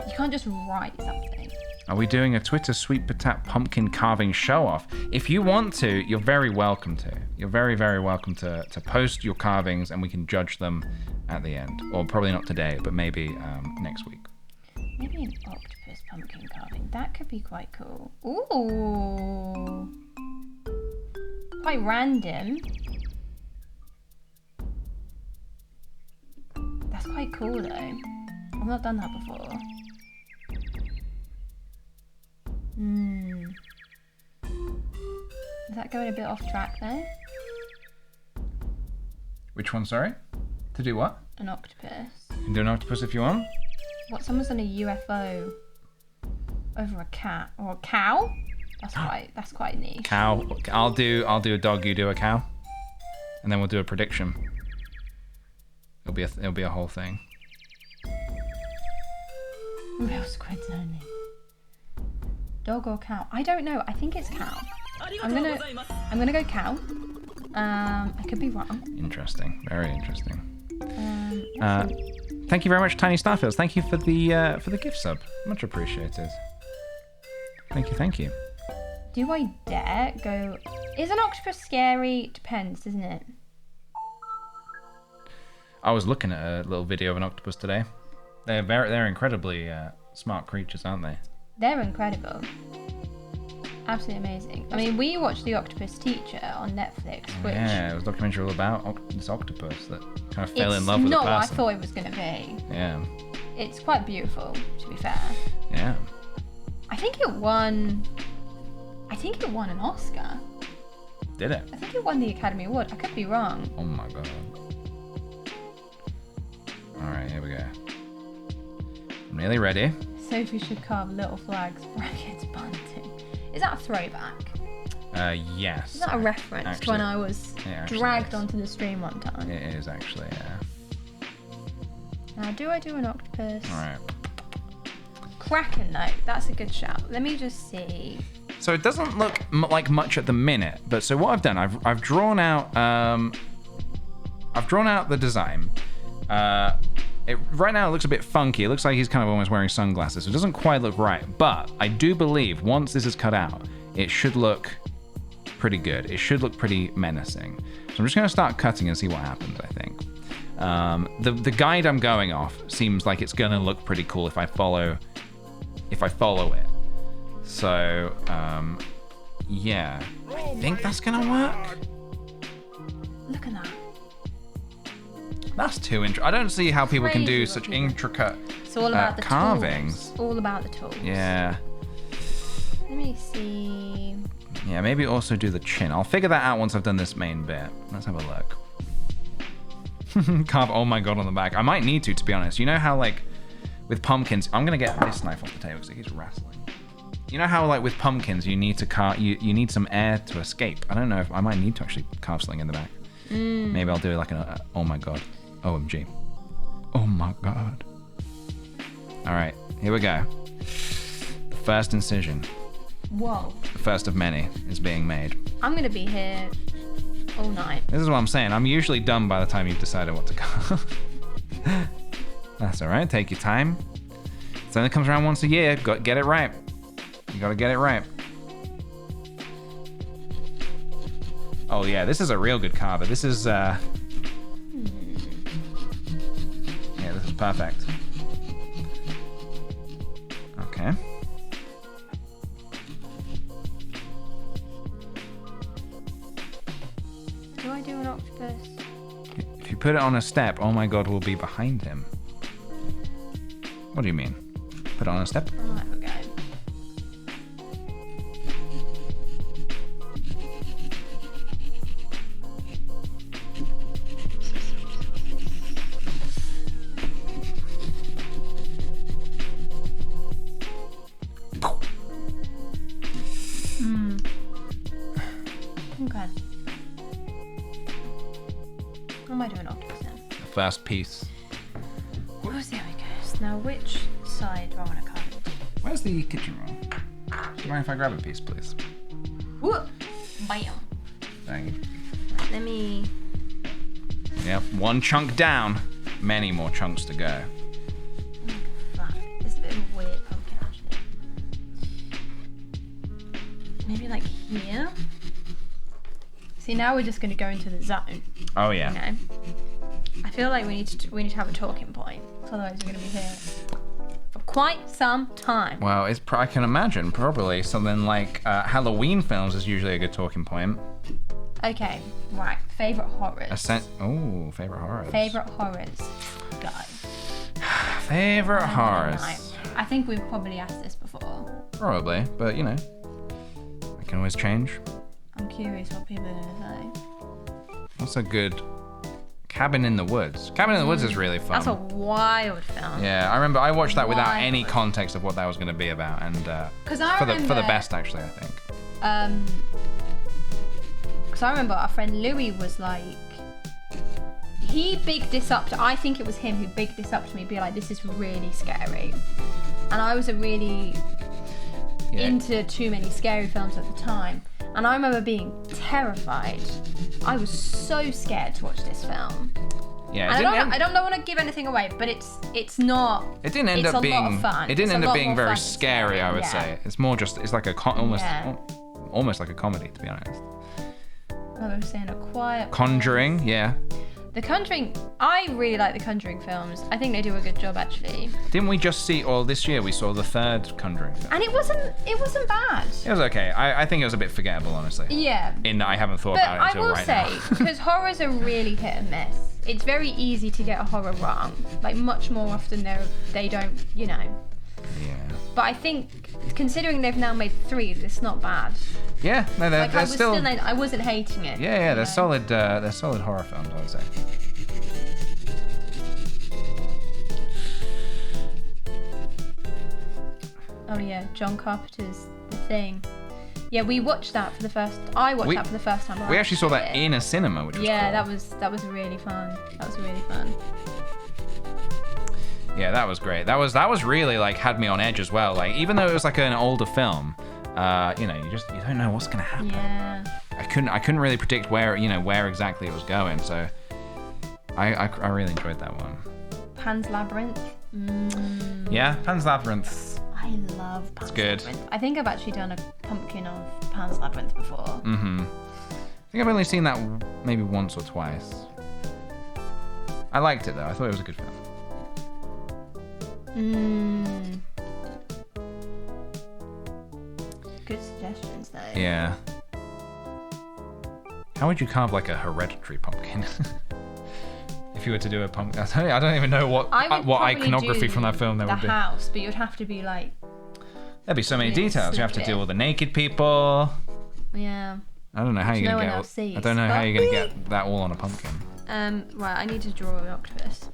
You can't just write something. Are we doing a Twitter sweet potato pumpkin carving show off? If you want to, you're very welcome to. You're very, very welcome to post your carvings and we can judge them at the end. Or probably not today, but maybe next week. Maybe an octopus pumpkin carving. That could be quite cool. Ooh. Quite random. That's quite cool though. I've not done that before. Is that going a bit off track though? Which one, sorry? To do what? An octopus. You can do an octopus if you want. What? Someone's done a UFO over a cat or a cow? That's quite niche. Cow. I'll do a dog, you do a cow. And then we'll do a prediction. It'll be a whole thing. Real squids only. Dog or cow? I don't know. I think it's cow. I'm gonna go cow. I could be wrong. Interesting. Very interesting. Let's see. Thank you very much, Tiny Starfields. Thank you for the gift sub. Much appreciated. Thank you. Do I dare go? Is an octopus scary? Depends, doesn't it? I was looking at a little video of an octopus today. They're incredibly smart creatures, aren't they? They're incredible. Absolutely amazing. I mean, we watched The Octopus Teacher on Netflix, which Yeah, it was a documentary all about this octopus that kind of fell in love with a it's not what I person. thought it was going to be. Yeah. It's quite beautiful, to be fair. Yeah. I think it won an Oscar. Did it? I think it won the Academy Award. I could be wrong. Oh my god. Alright, here we go. I'm nearly ready. Sophie should carve little flags, brackets, bunting. Is that a throwback? Yes. Is that a reference actually, to when I was dragged is. onto the stream one time? It is actually, yeah. Now, do I do an octopus? Alright. Kraken, though. That's a good shout. Let me just see. So it doesn't look like much at the minute, but so what I've done, I've drawn out the design. Right now it looks a bit funky. It looks like he's kind of almost wearing sunglasses. So it doesn't quite look right, but I do believe once this is cut out, it should look pretty good. It should look pretty menacing. So I'm just going to start cutting and see what happens, I think. The guide I'm going off seems like it's going to look pretty cool if I follow it. So, yeah. I think that's going to work. Look at that. That's too interesting. I don't see how people can do Crazy such looking. intricate It's all about the carvings. Tools. All about the tools. Yeah. Let me see. Yeah, maybe also do the chin. I'll figure that out once I've done this main bit. Let's have a look. Carve oh my god on the back. I might need to be honest. You know how like with pumpkins, I'm gonna get this knife off the table because it keeps wrestling. You know how like with pumpkins you need to carve, you need some air to escape. I don't know if I might need to actually carve something in the back. Maybe I'll do like an oh my god. OMG. Oh my god. Alright, here we go. The first incision. Whoa. The first of many is being made. I'm gonna be here all night. This is what I'm saying. I'm usually done by the time you've decided what to carve. That's alright, take your time. It only comes around once a year. Get it right. You gotta get it right. Oh yeah, this is a real good carver. This is yeah, this is perfect. Okay. Do I do an octopus? If you put it on a step, oh my god, we'll be behind him. What do you mean? Put it on a step? I'll have a go. Okay. What am I doing octopus then? The first piece. Oh, there we go. Now, which side do I want to cut it? Where's the kitchen roll? Do you mind if I grab a piece, please? Whoop! Bam! Thank you. Let me... Yep, one chunk down. Many more chunks to go. Fuck. It's a bit of a weird pumpkin, actually. Maybe like here? See, now we're just going to go into the zone. Oh yeah. You know? I feel like we need to have a talking point. Otherwise, we're going to be here for quite some time. Well, I can imagine probably something like Halloween films is usually a good talking point. Okay, right. Favorite horrors. Favorite horrors. Favorite horrors. Go. Favorite horrors. I think we've probably asked this before. Probably, but you know, I can always change. I'm curious what people are going to say. What's a good Cabin in the Woods? Cabin in the Woods is really fun. That's a wild film. Yeah, I remember I watched that without Wild. any context of what that was going to be about, and Because I for remember the best actually, I think. Because I remember our friend Louis was like, he bigged this up to, I think it was him who bigged this up to me, be like, this is really scary. And I was really into too many scary films at the time. And I remember being terrified. I was so scared to watch this film. Yeah, And I don't want to give anything away, but it's not. It didn't end it's up a being. lot of fun. It didn't It's end a up lot being more very fun than scary. I would say it's more just it's like a almost like a comedy, to be honest. I was saying a quiet. Conjuring, yeah. The Conjuring, I really like the Conjuring films. I think they do a good job, actually. Didn't we just see? Well, this year we saw the third Conjuring film. And it wasn't bad. It was okay. I think it was a bit forgettable, honestly. Yeah. In that I haven't thought But about it I until will right say, now. because horrors are really hit and miss. It's very easy to get a horror wrong. Like, much more often they don't, you know. Yeah. But I think, considering they've now made 3, it's not bad. Yeah, no, they're Like, still. I wasn't hating it. Yeah, they're you know? solid. They're solid horror films, I would say. Oh yeah, John Carpenter's The Thing. Yeah, we watched that for the first. I watched that for the first time. We actually saw that in a cinema, which was cool. that was really fun. That was really fun. Yeah, that was great. That was really like had me on edge as well. Like even though it was like an older film, you know, you don't know what's gonna happen. Yeah. I couldn't really predict where exactly it was going. So I really enjoyed that one. Pan's Labyrinth. Yeah, Pan's Labyrinth. I love Pan's Labyrinth. I think I've actually done a pumpkin of Pan's Labyrinth before. Mm-hmm. I think I've only seen that maybe once or twice. I liked it though. I thought it was a good film. Good suggestions though. Yeah. How would you carve like a hereditary pumpkin? If you were to do a pumpkin, I don't even know what iconography from that film there would be. The house, but you'd have to be like. There'd be so many details. You have to deal with the naked people. Yeah. I don't know how you're gonna get. I don't know how you're gonna get that all on a pumpkin. Right. I need to draw an octopus.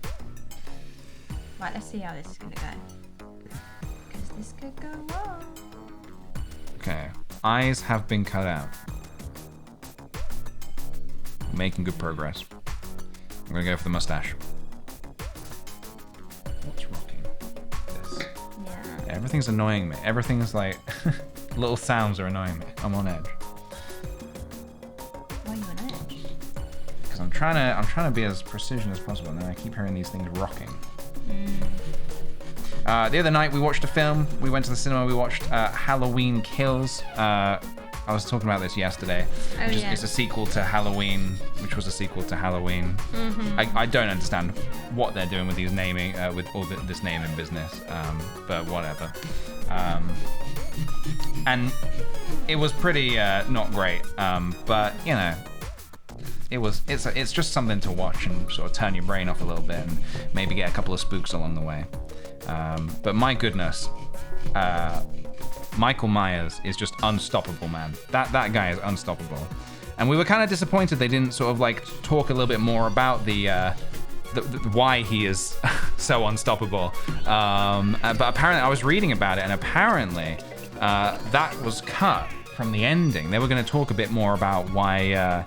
Right. Let's see how this is gonna go. Because this could go wrong. Okay. Eyes have been cut out. Making good progress. I'm gonna go for the mustache. What's rocking? This. Yeah. Everything's annoying me. Everything's like little sounds are annoying me. I'm on edge. Why are you on edge? Because I'm trying to be as precision as possible, and then I keep hearing these things rocking. The other night we watched a film. We went to the cinema. We watched Halloween Kills. I was talking about this yesterday. It's a sequel to Halloween, which was a sequel to Halloween. Mm-hmm. I don't understand what they're doing with these naming, with all this naming business, but whatever. And it was pretty not great, but you know, it's just something to watch and sort of turn your brain off a little bit and maybe get a couple of spooks along the way. But my goodness. Michael Myers is just unstoppable, man. That guy is unstoppable. And we were kind of disappointed they didn't sort of like talk a little bit more about the why he is so unstoppable. But apparently I was reading about it, and apparently that was cut from the ending. They were going to talk a bit more about why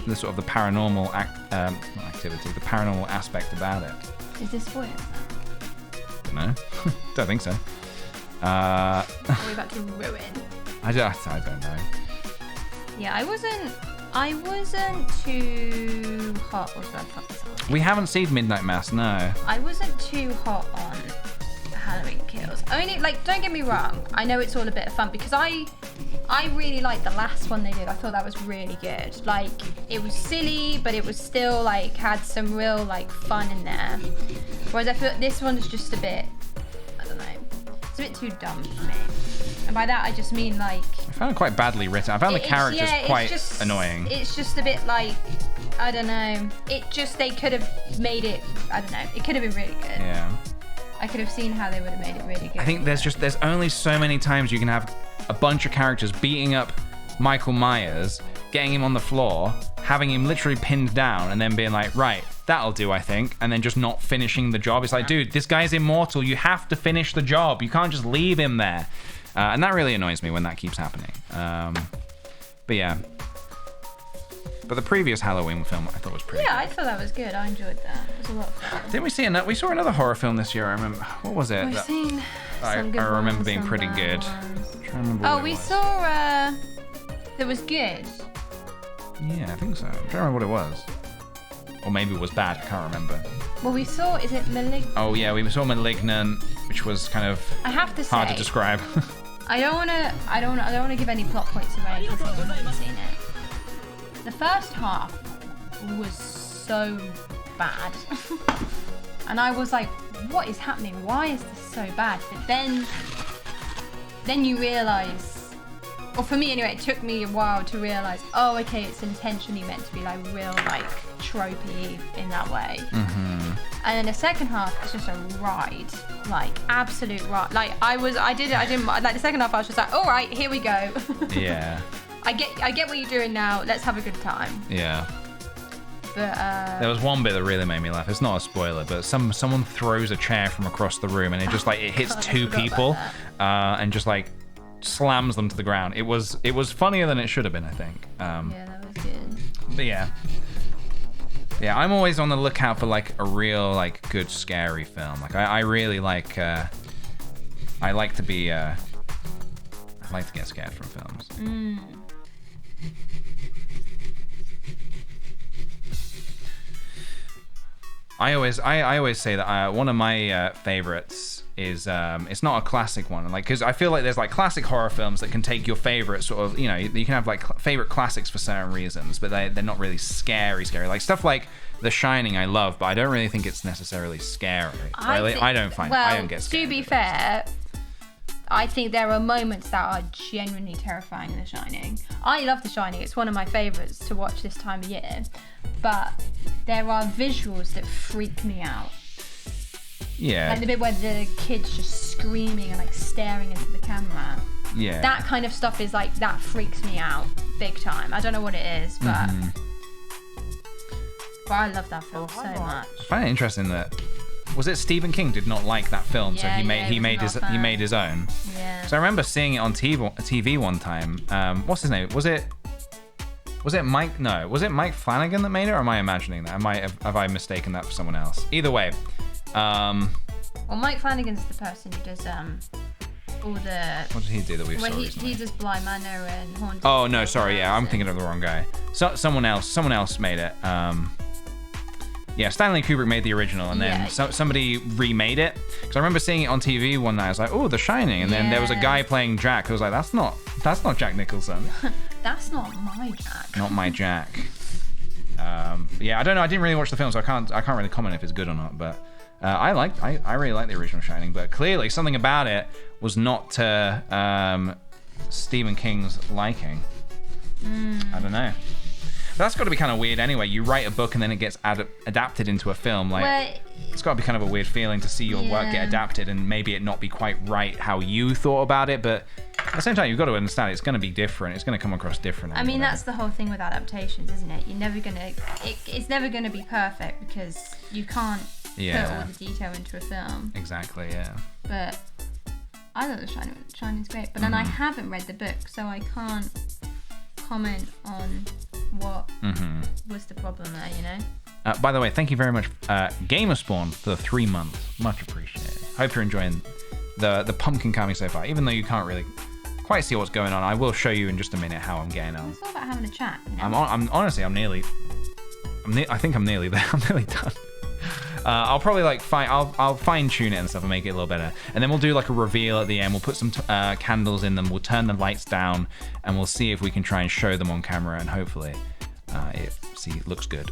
the sort of the paranormal activity, the paranormal aspect about it. Is this spoilers? Don't know. Don't think so. Are we about to ruin? I don't know. Yeah, I wasn't too hot. What's that? We haven't seen Midnight Mass, no. I wasn't too hot on Halloween Kills. Only, like, don't get me wrong. I know it's all a bit of fun because I really liked the last one they did. I thought that was really good. Like, it was silly, but it was still, like, had some real, like, fun in there. Whereas I feel this one's just a bit, I don't know. It's a bit too dumb for me. And by that I just mean like I found it quite badly written. I found the characters quite annoying. It's just a bit like, I don't know. They could have made it, I don't know. It could have been really good. Yeah. I could have seen how they would have made it really good. I think there's only so many times you can have a bunch of characters beating up Michael Myers, getting him on the floor, having him literally pinned down, and then being like, right, that'll do, I think, and then just not finishing the job. It's like, dude, this guy's immortal. You have to finish the job. You can't just leave him there. And that really annoys me when that keeps happening. But yeah. But the previous Halloween film I thought was pretty good. I thought that was good. I enjoyed that. It was a lot of fun. Didn't we see we saw another horror film this year, I remember. What was it? We've seen some good I remember ones, being some pretty bad good. ones. I'm trying to remember what it we was. saw that was good. Yeah, I think so. I'm trying to remember what it was. Or maybe it was bad, I can't remember. Well, we saw, is it Malignant? Oh yeah, we saw Malignant, which was kind of I have to say, hard to describe. I don't want to give any plot points away because I haven't seen it. The first half was so bad. And I was like, what is happening? Why is this so bad? But then you realise, or for me anyway, it took me a while to realise, oh, okay, it's intentionally meant to be like real, like tropey in that way. Mm-hmm. And then the second half is just a ride, like absolute ride. Like I didn't like the second half. I was just like, all right, here we go. Yeah. I get what you're doing now. Let's have a good time. Yeah. But there was one bit that really made me laugh. It's not a spoiler, but someone throws a chair from across the room, and it just like it hits two people, and just like slams them to the ground. It was funnier than it should have been, I think. Yeah, that was good. But yeah, I'm always on the lookout for like a real like good scary film. Like I really like I like to get scared from films. I always say that one of my favorites is it's not a classic one, like, because I feel like there's like classic horror films that can take your favorite sort of, you know, you can have like favorite classics for certain reasons, but they're not really scary, like stuff like The Shining I love, but I don't really think it's necessarily scary. I don't get scared. To be fair, I think there are moments that are genuinely terrifying in The Shining. I love The Shining. It's one of my favourites to watch this time of year. But there are visuals that freak me out. Yeah. Like the bit where the kid's just screaming and like staring into the camera. Yeah. That kind of stuff is like, that freaks me out big time. I don't know what it is, but... But I love that film so much. I find it interesting that... Was it Stephen King did not like that film, so he made his own. Yeah. So I remember seeing it on TV one time. What's his name? Was it Mike? No, was it Mike Flanagan that made it, or am I imagining that? Have I mistaken that for someone else? Either way. Well, Mike Flanagan's the person who does all the. What did he do that we saw recently? He does Bly Manor and Haunted. Oh no, sorry, yeah, I'm thinking of the wrong guy. So someone else made it. Yeah, Stanley Kubrick made the original, and then somebody remade it. Because I remember seeing it on TV one night. I was like, "Oh, The Shining," and then there was a guy playing Jack who was like, "That's not Jack Nicholson." That's not my Jack. Not my Jack. Yeah, I don't know. I didn't really watch the film, so I can't really comment if it's good or not. But I really like the original Shining. But clearly, something about it was not to Stephen King's liking. I don't know. That's got to be kind of weird anyway. You write a book and then it gets adapted into a film. Like, it's got to be kind of a weird feeling to see your work get adapted and maybe it not be quite right how you thought about it. But at the same time, you've got to understand it's going to be different. It's going to come across different. I mean, that's the whole thing with adaptations, isn't it? It's never going to be perfect because you can't put all the detail into a film. Exactly, yeah. But I thought The Shining's great. But then I haven't read the book, so I can't comment on what was the problem there, you know? By the way, thank you very much, Gamerspawn, for the 3 months. Much appreciated. Hope you're enjoying the pumpkin carving so far. Even though you can't really quite see what's going on, I will show you in just a minute how I'm getting on. It's all about having a chat, you know? I think I'm nearly there. I'm nearly done. I'll probably I'll fine tune it and stuff and make it a little better, and then we'll do like a reveal at the end. We'll put some candles in them. We'll turn the lights down, and we'll see if we can try and show them on camera, and hopefully it looks good.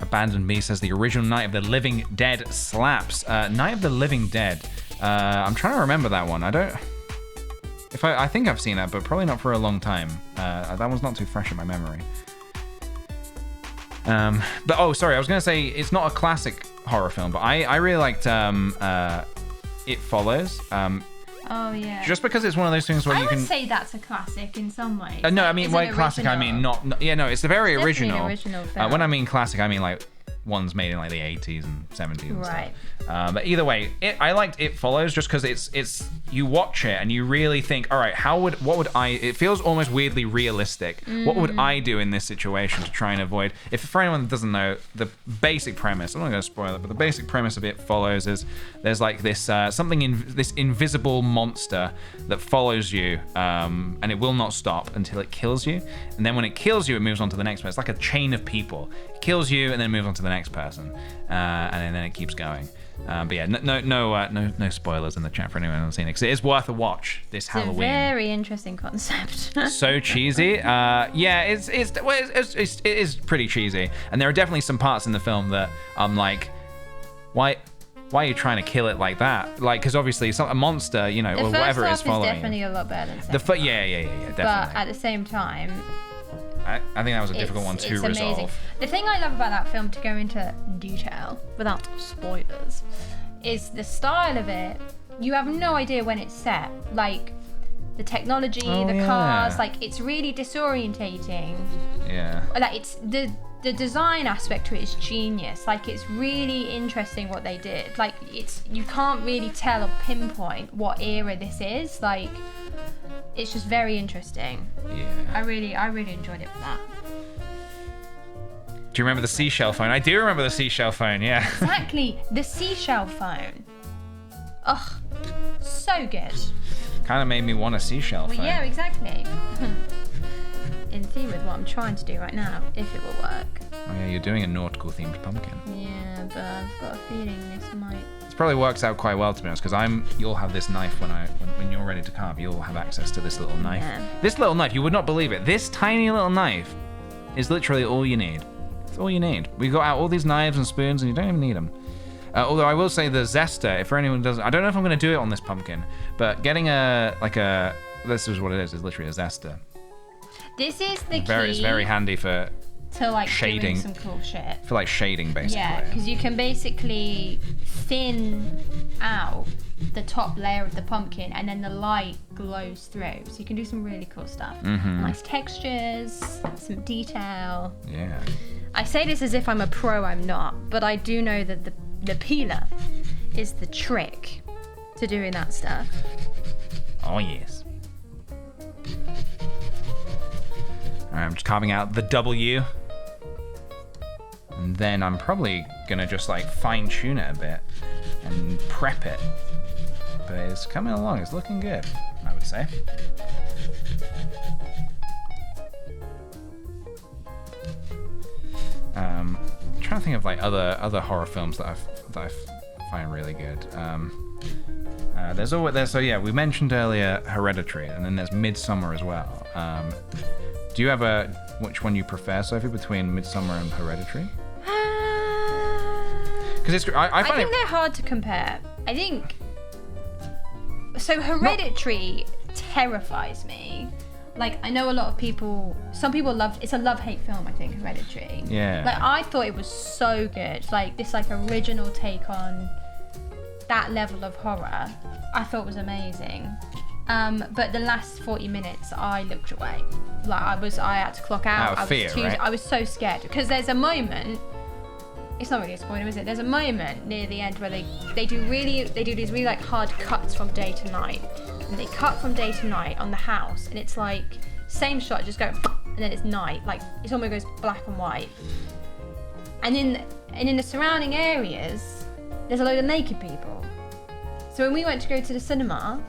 Abandoned Me says the original Night of the Living Dead slaps. Night of the Living Dead. I'm trying to remember that one. I think I've seen that, but probably not for a long time. That one's not too fresh in my memory. But sorry, I was going to say it's not a classic horror film, but I really liked It Follows. Oh yeah. Just because it's one of those things where I would say that's a classic in some ways. No, I mean by classic I mean not. Yeah, no, it's the very original. An original film. When I mean classic, I mean like ones made in like the 80s and 70s and right. stuff. But either way, I liked It Follows just because it's you watch it and you really think, all right, it feels almost weirdly realistic. What would I do in this situation to try and avoid? If for anyone that doesn't know, the basic premise, I'm not going to spoil it, but the basic premise of It Follows is there's like this this invisible monster that follows you, and it will not stop until it kills you. And then when it kills you, it moves on to the next person. It's like a chain of people. It kills you and then moves on to the next person, and then it keeps going. But yeah, no spoilers in the chat for anyone who hasn't seen it, because it is worth a watch this Halloween. It's a very interesting concept. So cheesy. Yeah, it is pretty cheesy, and there are definitely some parts in the film that I'm like, why are you trying to kill it like that? Like, because obviously it's not a monster, you know, or whatever it is following. The first half is definitely a lot better than the second. Yeah, definitely. But at the same time, I think that was a difficult one to resolve. Amazing. The thing I love about that film, to go into detail without spoilers, is the style of it. You have no idea when it's set. Like the technology, the cars, like it's really disorientating. Yeah. Like it's the design aspect to it is genius. Like, it's really interesting what they did. Like, you can't really tell or pinpoint what era this is. Like, it's just very interesting. Yeah. I really enjoyed it for that. Do you remember the seashell phone? I do remember the seashell phone, yeah. Exactly, the seashell phone. Ugh, so good. Kind of made me want a seashell phone. Well, yeah, exactly. In theme with what I'm trying to do right now, if it will work. Oh yeah, you're doing a nautical themed pumpkin. Yeah, but I've got a feeling this might. This probably works out quite well, to be honest, because you'll have this knife when you're ready to carve. You'll have access to this little knife. Yeah. This little knife, you would not believe it. This tiny little knife is literally all you need. It's all you need. We got out all these knives and spoons, and you don't even need them. Although I will say the zester, if for anyone doesn't, I don't know if I'm going to do it on this pumpkin, but getting this is what it is. It's literally a zester. This is the key. It's very handy for to like shading. doing some cool shit. For like shading, basically. Yeah, because you can basically thin out the top layer of the pumpkin, and then the light glows through. So you can do some really cool stuff. Mm-hmm. Nice textures, some detail. Yeah. I say this as if I'm a pro. I'm not, but I do know that the peeler is the trick to doing that stuff. Oh yes. Alright, I'm just carving out the W. And then I'm probably gonna just like fine tune it a bit and prep it. But it's coming along, it's looking good, I would say. I'm trying to think of like other horror films that I find really good. We mentioned earlier Hereditary, and then there's Midsommar as well. Do you have which one you prefer, Sophie, between Midsommar and Hereditary? Because I think they're hard to compare. I think so. Hereditary terrifies me. Like, I know a lot of people. Some people it's a love-hate film. I think Hereditary. Yeah. Like, I thought it was so good. Like, this like original take on that level of horror. I thought was amazing. But the last 40 minutes, I looked away. Like, I had to clock out. Out of fear, right? I was so scared because there's a moment. It's not really a spoiler, is it? There's a moment near the end where they do these really like hard cuts from day to night, and they cut from day to night on the house, and it's like same shot, just go, and then it's night. Like, it almost goes black and white. And in the surrounding areas, there's a load of naked people. So when we went to go to the cinema.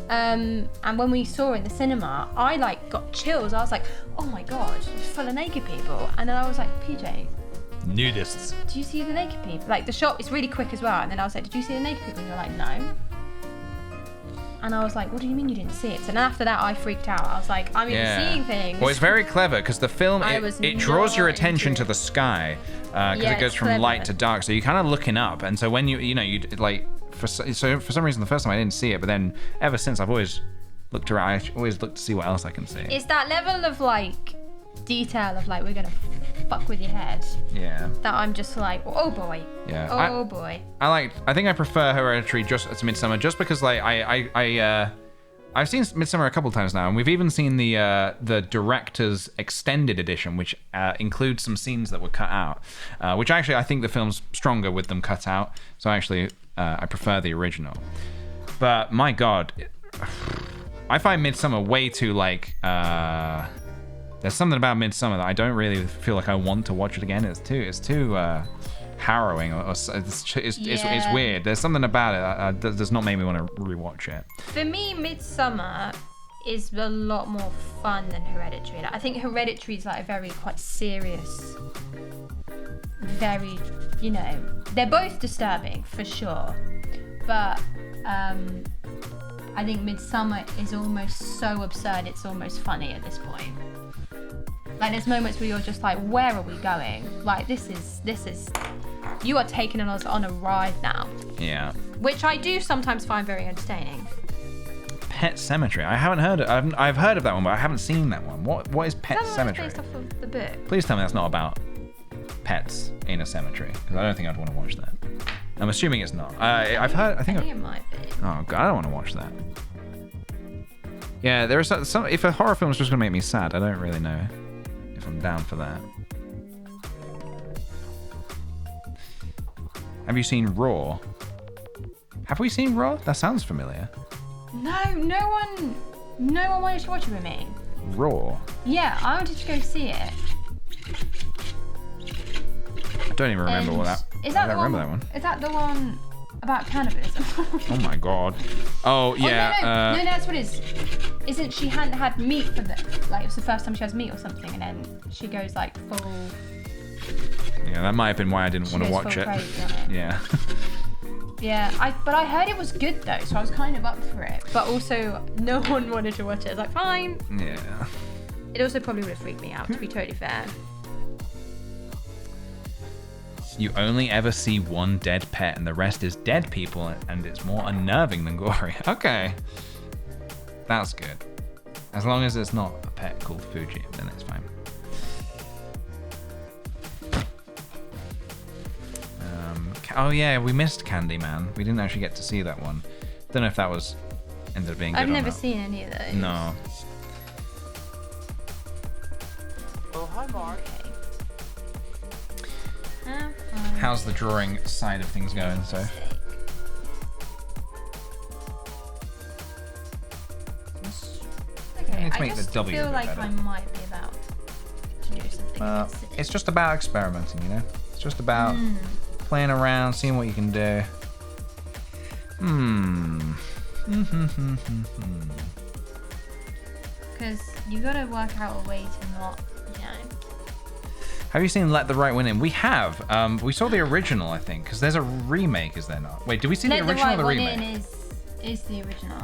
And when we saw in the cinema, I like got chills. I was like, oh my god, it's full of naked people. And then I was like, PJ, nudists. Do you see the naked people? Like, the shot is really quick as well. And then I was like, did you see the naked people? And you're like, no. And I was like, what do you mean you didn't see it? So then after that, I freaked out. I was like, I'm even seeing things. Well, it's very clever because the film, it draws your attention to the sky because it goes from light to dark. So you're kind of looking up. And so when you like, for some reason, the first time I didn't see it, but then ever since I've always looked around. I always look to see what else I can see. It's that level of like detail of like, we're gonna fuck with your head. Yeah. That I'm just like, oh boy. Yeah. Oh boy. I think I prefer Hereditary just to Midsommar, just because like I've seen Midsommar a couple times now, and we've even seen the director's extended edition, which includes some scenes that were cut out, which actually I think the film's stronger with them cut out. So actually, I prefer the original. But my God, I find Midsommar way too like. There's something about Midsommar that I don't really feel like I want to watch it again. It's too harrowing, or it's weird. There's something about it that does not make me want to rewatch it. For me, Midsommar is a lot more fun than Hereditary. Like, I think Hereditary is like a very quite serious, very, they're both disturbing for sure, but I think Midsommar is almost so absurd it's almost funny at this point. Like, there's moments where you're just like, where are we going? Like, this is you are taking us on a ride now. Yeah. Which I do sometimes find very entertaining. Pet Sematary. I haven't heard of. I've heard of that one, but I haven't seen that one. What is Pet Sematary? Based off of the book. Please tell me that's not about pets in a cemetery, because I don't think I'd want to watch that. I'm assuming it's not. I think it might be. Oh God, I don't want to watch that. Yeah, there is some. If a horror film is just gonna make me sad, I don't really know if I'm down for that. Have you seen Raw? Have we seen Raw? That sounds familiar. No one wanted to watch it with me. Raw? Yeah, I wanted to go see it. I don't even remember what that... Is that I don't remember that one. Is that the one about cannibalism? Oh my god. Oh, yeah. Oh, no, that's what it is. Isn't she hadn't had meat for the... Like, it was the first time she has meat or something, and then she goes, like, full... Yeah, that might have been why I didn't want to watch it. Yeah. Yeah, but I heard it was good, though, so I was kind of up for it. But also, no one wanted to watch it. I was like, fine. Yeah. It also probably would have freaked me out, to be totally fair. You only ever see one dead pet and the rest is dead people, and it's more unnerving than gory. Okay. That's good. As long as it's not a pet called Fuji, then it's fine. Oh yeah, we missed Candyman. We didn't actually get to see that one. Don't know if that was ended up being good I've or never not. seen any of those. No. Oh, hi, Mark. Okay. How's the drawing side of things going, so? Okay, need to I make the just W a feel bit like better. I might be about to do something. Well, considered. it's just about experimenting, you know? It's just about playing around, seeing what you can do. Because you gotta work out a way to not, you know. Have you seen Let the Right One In? We have. We saw the original, I think, because there's a remake, is there not? Wait, did we see the original or the remake? Let the Right One In is the original.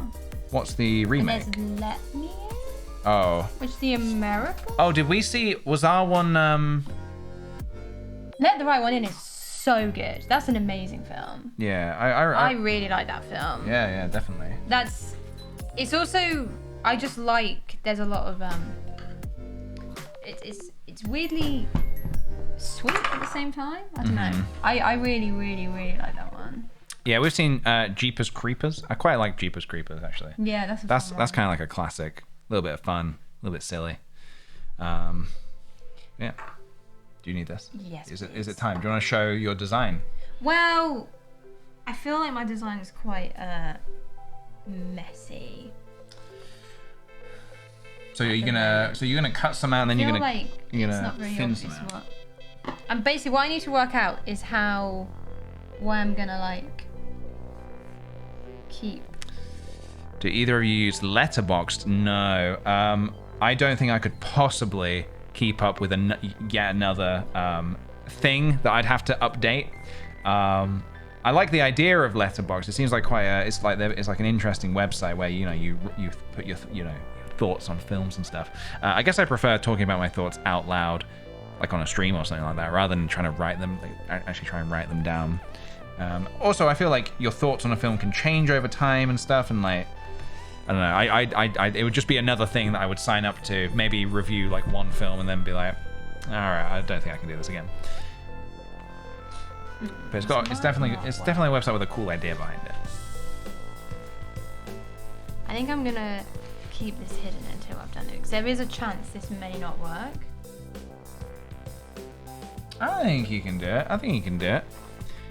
What's the remake? And there's Let Me In, Oh. which is the American. Oh, did we see? Was our one? Let the Right One In is so good. That's an amazing film. Yeah, I really like that film. Yeah, definitely. It's also, I just like, there's a lot of it's weirdly sweet at the same time. I don't know. I really like that one. Yeah, we've seen Jeepers Creepers. I quite like Jeepers Creepers actually. Yeah, That's kind of like a classic. A little bit of fun, a little bit silly. Yeah. Do you need this? Yes. Is it time? Do you want to show your design? Well, I feel like my design is quite messy. So you're gonna cut some out, and then you're gonna it's not very thin obvious some out. and basically what I need to work out is where I'm gonna like keep. Do either of you use Letterboxd? No. I don't think I could possibly keep up with yet another thing that I'd have to update. I like the idea of Letterboxd. It seems like it's like an interesting website where you put your thoughts on films and stuff. I guess I prefer talking about my thoughts out loud, like on a stream or something like that, rather than trying to write them. Actually, try and write them down. Also, I feel like your thoughts on a film can change over time and stuff, and like. I don't know. It would just be another thing that I would sign up to. Maybe review like one film and then be like, all right, I don't think I can do this again. But it's definitely a website with a cool idea behind it. I think I'm gonna keep this hidden until I've done it because there is a chance this may not work. I think you can do it.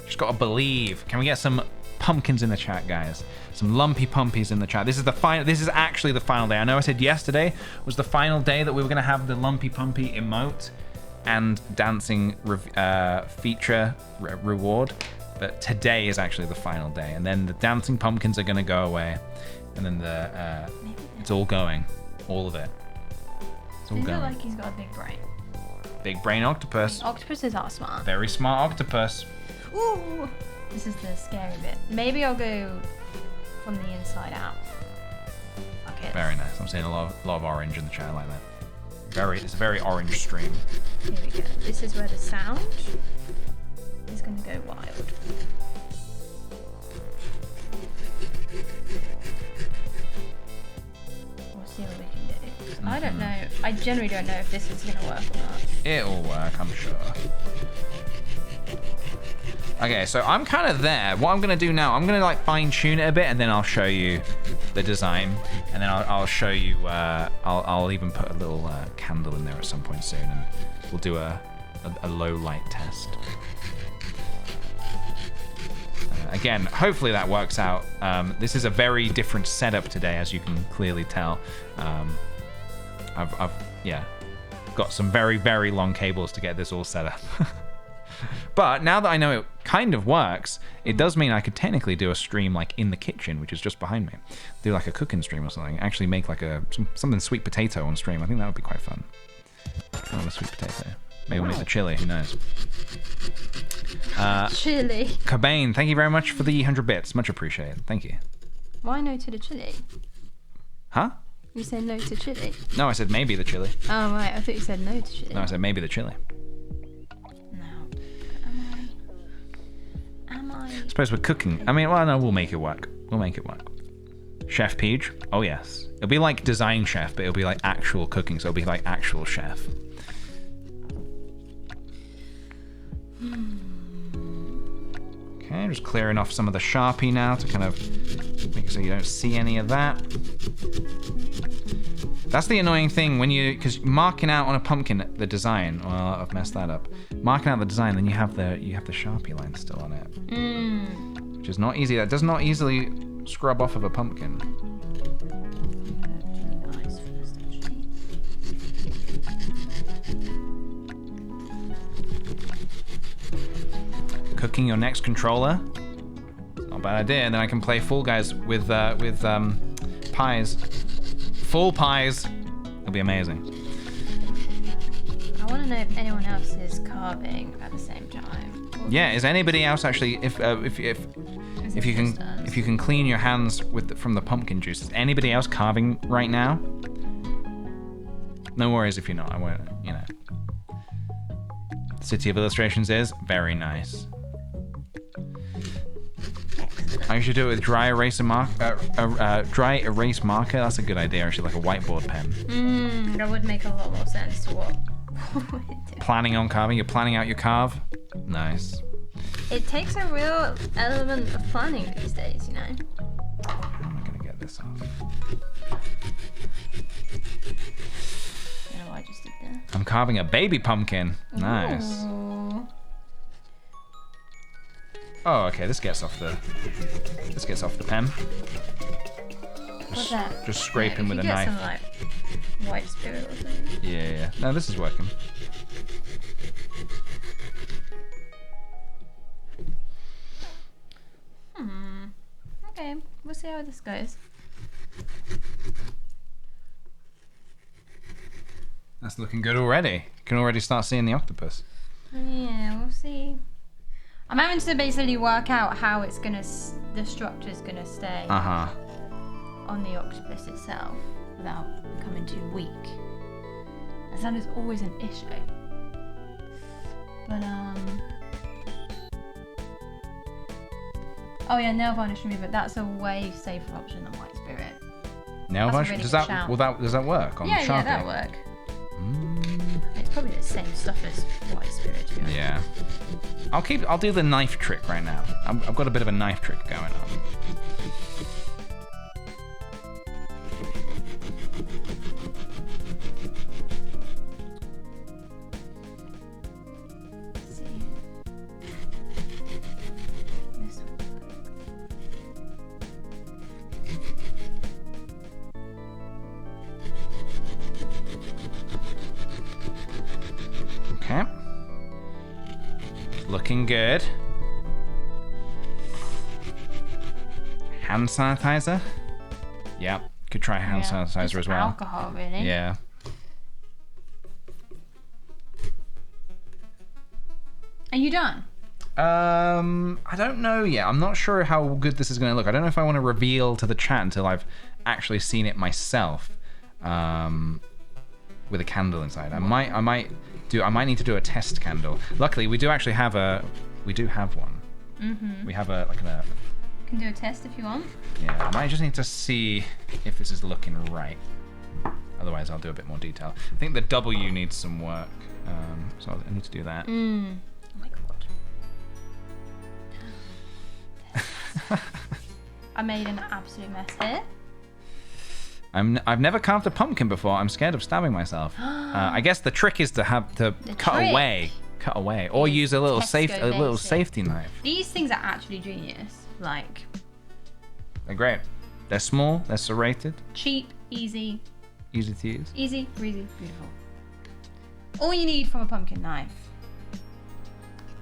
Just gotta believe. Can we get some pumpkins in the chat, guys? Some lumpy pumpies in the chat. This is actually the final day. I know I said yesterday was the final day that we were gonna have the lumpy pumpy emote and dancing feature reward, but today is actually the final day, and then the dancing pumpkins are gonna go away, and then it's all going, all of it. It's all Seems going. like he's got a big brain. Big brain octopus. Octopuses are smart. Very smart octopus. Ooh, this is the scary bit. Maybe I'll go from the inside out. Okay. Very nice. I'm seeing a lot of orange in the chat. I like that. It's a very orange stream. Here we go. This is where the sound is going to go wild. We'll see what we can do. I don't know. I generally don't know if this is going to work or not. It'll work, I'm sure. Okay, so I'm kind of there. What I'm gonna do now, I'm gonna like fine tune it a bit, and then I'll show you the design, and then I'll show you. I'll even put a little candle in there at some point soon, and we'll do a low light test. again, hopefully that works out. This is a very different setup today, as you can clearly tell. I've got some very, very long cables to get this all set up. But now that I know it kind of works, it does mean I could technically do a stream like in the kitchen, which is just behind me. Do like a cooking stream or something. Actually make like something sweet potato on stream. I think that would be quite fun. I want a sweet potato. Maybe we'll make the chili, who knows. Chili. Cobain, thank you very much for the 100 bits. Much appreciated. Thank you. Why no to the chili? Huh? You said no to chili. No, I said maybe the chili. Oh, right. I thought you said no to chili. No, I said maybe the chili. No. Am I? I suppose we're cooking. I mean, well, no, we'll make it work. We'll make it work. Chef Peach? Oh, yes. It'll be like design chef, but it'll be like actual cooking, so it'll be like actual chef. Okay, just clearing off some of the Sharpie now to kind of make so you don't see any of that. That's the annoying thing when because marking out on a pumpkin the design. Well, I've messed that up. Marking out the design, then you have the Sharpie line still on it, which is not easy. That does not easily scrub off of a pumpkin. Cooking your next controller. It's not a bad idea. And then I can play Fall Guys with pies. Full pies. It'll be amazing. I want to know if anyone else is carving at the same time. Yeah, is anybody else actually? If you can clean your hands from the pumpkin juice, is anybody else carving right now? No worries if you're not. I won't. You know. City of Illustrations is very nice. I should do it with dry erase marker. That's a good idea. Actually, like a whiteboard pen. That would make a lot more sense to what we're doing. Planning on carving. You're planning out your carve. Nice. It takes a real element of planning these days, you know. How am I gonna get this off? You know what I just did there? I'm carving a baby pumpkin. Nice. Ooh. Oh, okay. This gets off the pen. What's that? Just scraping with a knife. Some, like, white spirit or something. Yeah. No, this is working. Okay, we'll see how this goes. That's looking good already. You can already start seeing the octopus. Yeah, we'll see. I'm having to basically work out how it's gonna, the structure's gonna stay on the octopus itself without becoming too weak. And that is always an issue. But oh yeah, nail varnish remover. That's a way safer option than white spirit. Nail varnish? Really Does that work on Sharpie? Yeah, that'll work. It's probably the same stuff as white spirit, to be honest. Yeah. I'll do the knife trick right now. I've got a bit of a knife trick going on. Let's see. This one. Okay. Looking good. Hand sanitizer? Yeah, could try hand sanitizer as well. Alcohol, really. Yeah. Are you done? I don't know yet. I'm not sure how good this is going to look. I don't know if I want to reveal to the chat until I've actually seen it myself. With a candle inside. I might need to do a test candle. Luckily, we do actually have one. We have a You can do a test if you want. Yeah, I might just need to see if this is looking right. Otherwise, I'll do a bit more detail. I think the W needs some work, so I need to do that. Oh my god. I made an absolute mess here. I've never carved a pumpkin before. I'm scared of stabbing myself. I guess the trick is to cut away. cut away, or use a little Tesco safety knife. These things are actually genius. Like, they're great. They're small. They're serrated. cheap, easy, Easy to use. easy, breezy, beautiful. All you need from a pumpkin knife.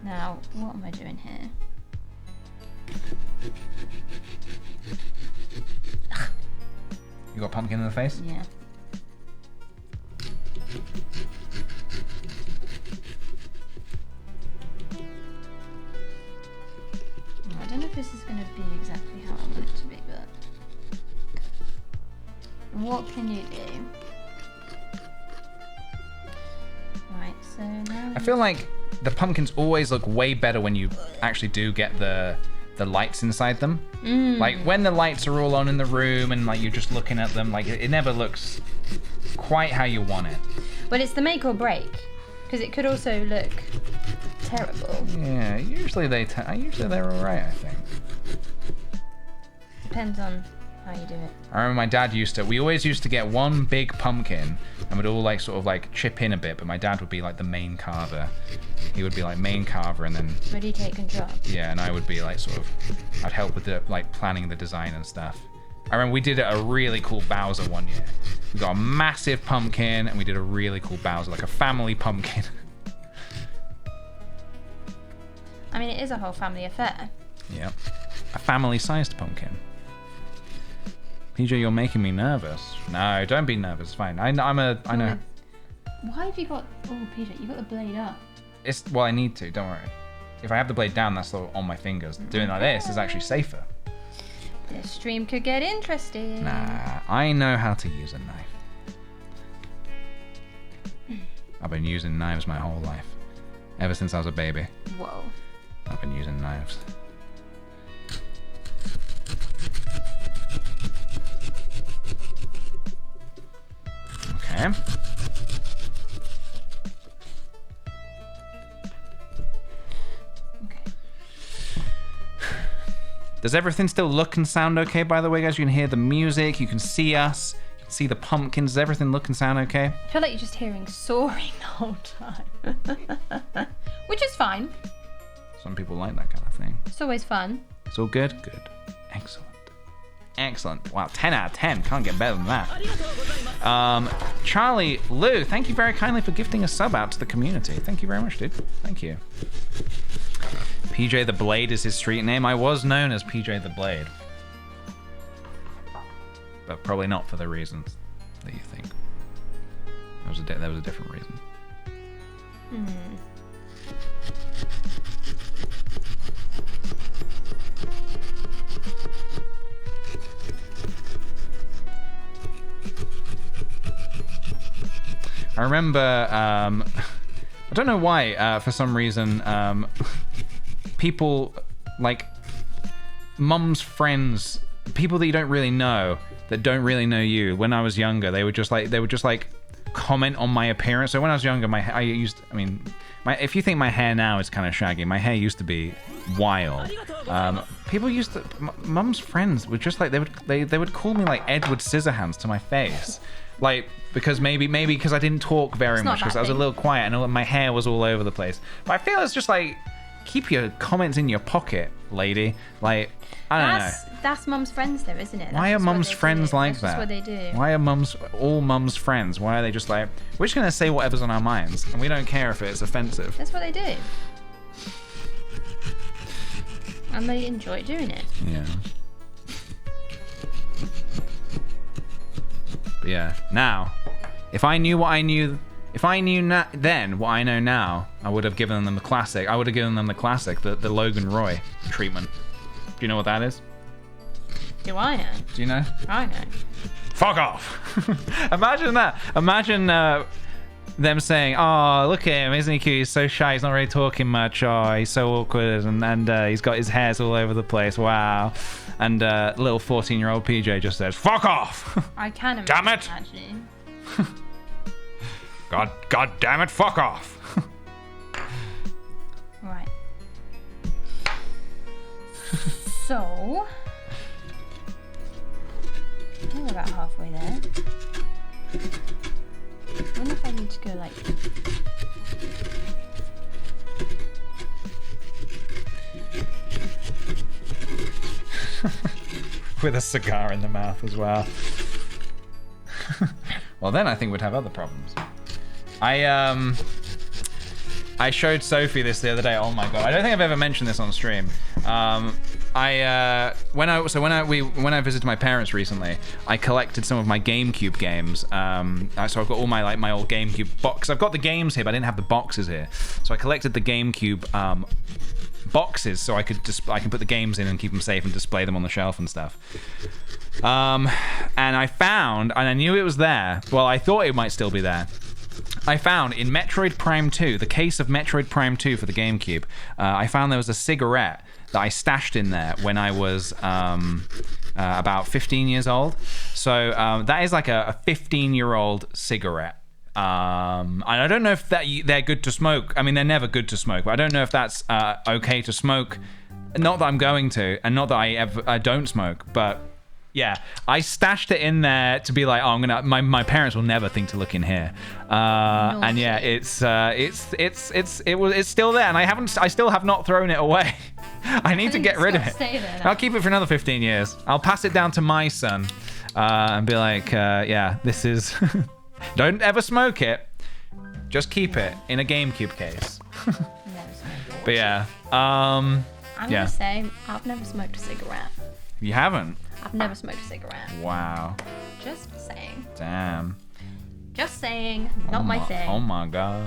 Now, what am I doing here? You got pumpkin in the face? Yeah. I don't know if this is going to be exactly how I want it to be, but what can you do? Right, so now I feel like the pumpkins always look way better when you actually do get the lights inside them. Like when the lights are all on in the room and like you're just looking at them, like it never looks quite how you want it. Well, it's the make or break, because it could also look terrible. Yeah, usually they're all right, I think. Depends on how you do it. I remember my dad we always used to get one big pumpkin and we'd all like sort of like chip in a bit, but my dad would be like the main carver. He would be like main carver, and then Would you take control? yeah, and I would be like sort of, I'd help with the like planning the design and stuff. I remember we did a really cool Bowser one year. We got a massive pumpkin and we did a really cool Bowser, like a family pumpkin. I mean, it is a whole family affair. Yeah, a family-sized pumpkin. PJ, you're making me nervous. No, don't be nervous. It's fine. I know. Why have you got... Oh, PJ, you got the blade up. Well, I need to. Don't worry. If I have the blade down, that's sort of on my fingers. Doing like this is actually safer. This stream could get interesting. Nah, I know how to use a knife. I've been using knives my whole life. Ever since I was a baby. Whoa. I've been using knives. Okay. Okay. Does everything still look and sound okay, by the way, guys? You can hear the music, you can see us, you can see the pumpkins. Does everything look and sound okay? I feel like you're just hearing soaring the whole time. Which is fine. Some people like that kind of thing. It's always fun. It's all good? Good. Excellent. Excellent. Wow, 10 out of 10. Can't get better than that. Charlie Lou, thank you very kindly for gifting a sub out to the community. Thank you very much, dude. Thank you. PJ the Blade is his street name. I was known as PJ the Blade. But probably not for the reasons that you think. There was a different reason. I remember, I don't know why, for some reason, people, like, mum's friends, people that you don't really know, that don't really know you, when I was younger, they would just like comment on my appearance. So when I was younger, if you think my hair now is kind of shaggy, my hair used to be wild. People used to, mum's friends would just like, they would call me like Edward Scissorhands to my face. Like, because maybe because I didn't talk very much, because I was a little quiet and my hair was all over the place. But I feel it's just like, keep your comments in your pocket, lady. Like, I don't know. That's mum's friends though, isn't it? Why are mum's friends like that? That's what they do. Why are all mum's friends? Why are they just like, we're just going to say whatever's on our minds, and we don't care if it's offensive. That's what they do. And they enjoy doing it. Yeah. But yeah, now, if I knew then what I know now, I would have given them the classic. I would have given them the classic, the Logan Roy treatment. Do you know what that is? Do I know? Do you know? I know. Fuck off! Imagine that. Imagine them saying, "Oh, look at him, isn't he cute? He's so shy. He's not really talking much. Oh, he's so awkward, and he's got his hairs all over the place. Wow." And little 14-year-old PJ just says, "Fuck off!" I can imagine. Damn it! Actually. God damn it! Fuck off! Right. So, I think we're about halfway there. I wonder if I need to go like with a cigar in the mouth as well. Well, then I think we'd have other problems. I showed Sophie this the other day. Oh my god! I don't think I've ever mentioned this on stream. When I visited my parents recently, I collected some of my GameCube games. So I've got all my old GameCube box. I've got the games here, but I didn't have the boxes here. So I collected the GameCube boxes, so I can put the games in and keep them safe and display them on the shelf and stuff. And I found, and I knew it was there. Well, I thought it might still be there. I found in Metroid Prime 2, the case of Metroid Prime 2 for the GameCube, I found there was a cigarette that I stashed in there when I was about 15 years old. So that is like a 15-year-old cigarette. And I don't know if they're good to smoke. I mean, they're never good to smoke, but I don't know if that's okay to smoke. Not that I'm going to, and not that I don't smoke, but yeah, I stashed it in there to be like, oh, my parents will never think to look in here. And yeah, it's still there, and I still have not thrown it away. I need to get rid of it. I'll keep it for another 15 years. I'll pass it down to my son, and be like, yeah, this is. Don't ever smoke it. Just keep it in a GameCube case. But yeah, I'm gonna say I've never smoked a cigarette. You haven't? I've never smoked a cigarette. Wow. Just saying. Damn. Just saying. Not my thing. Oh my god.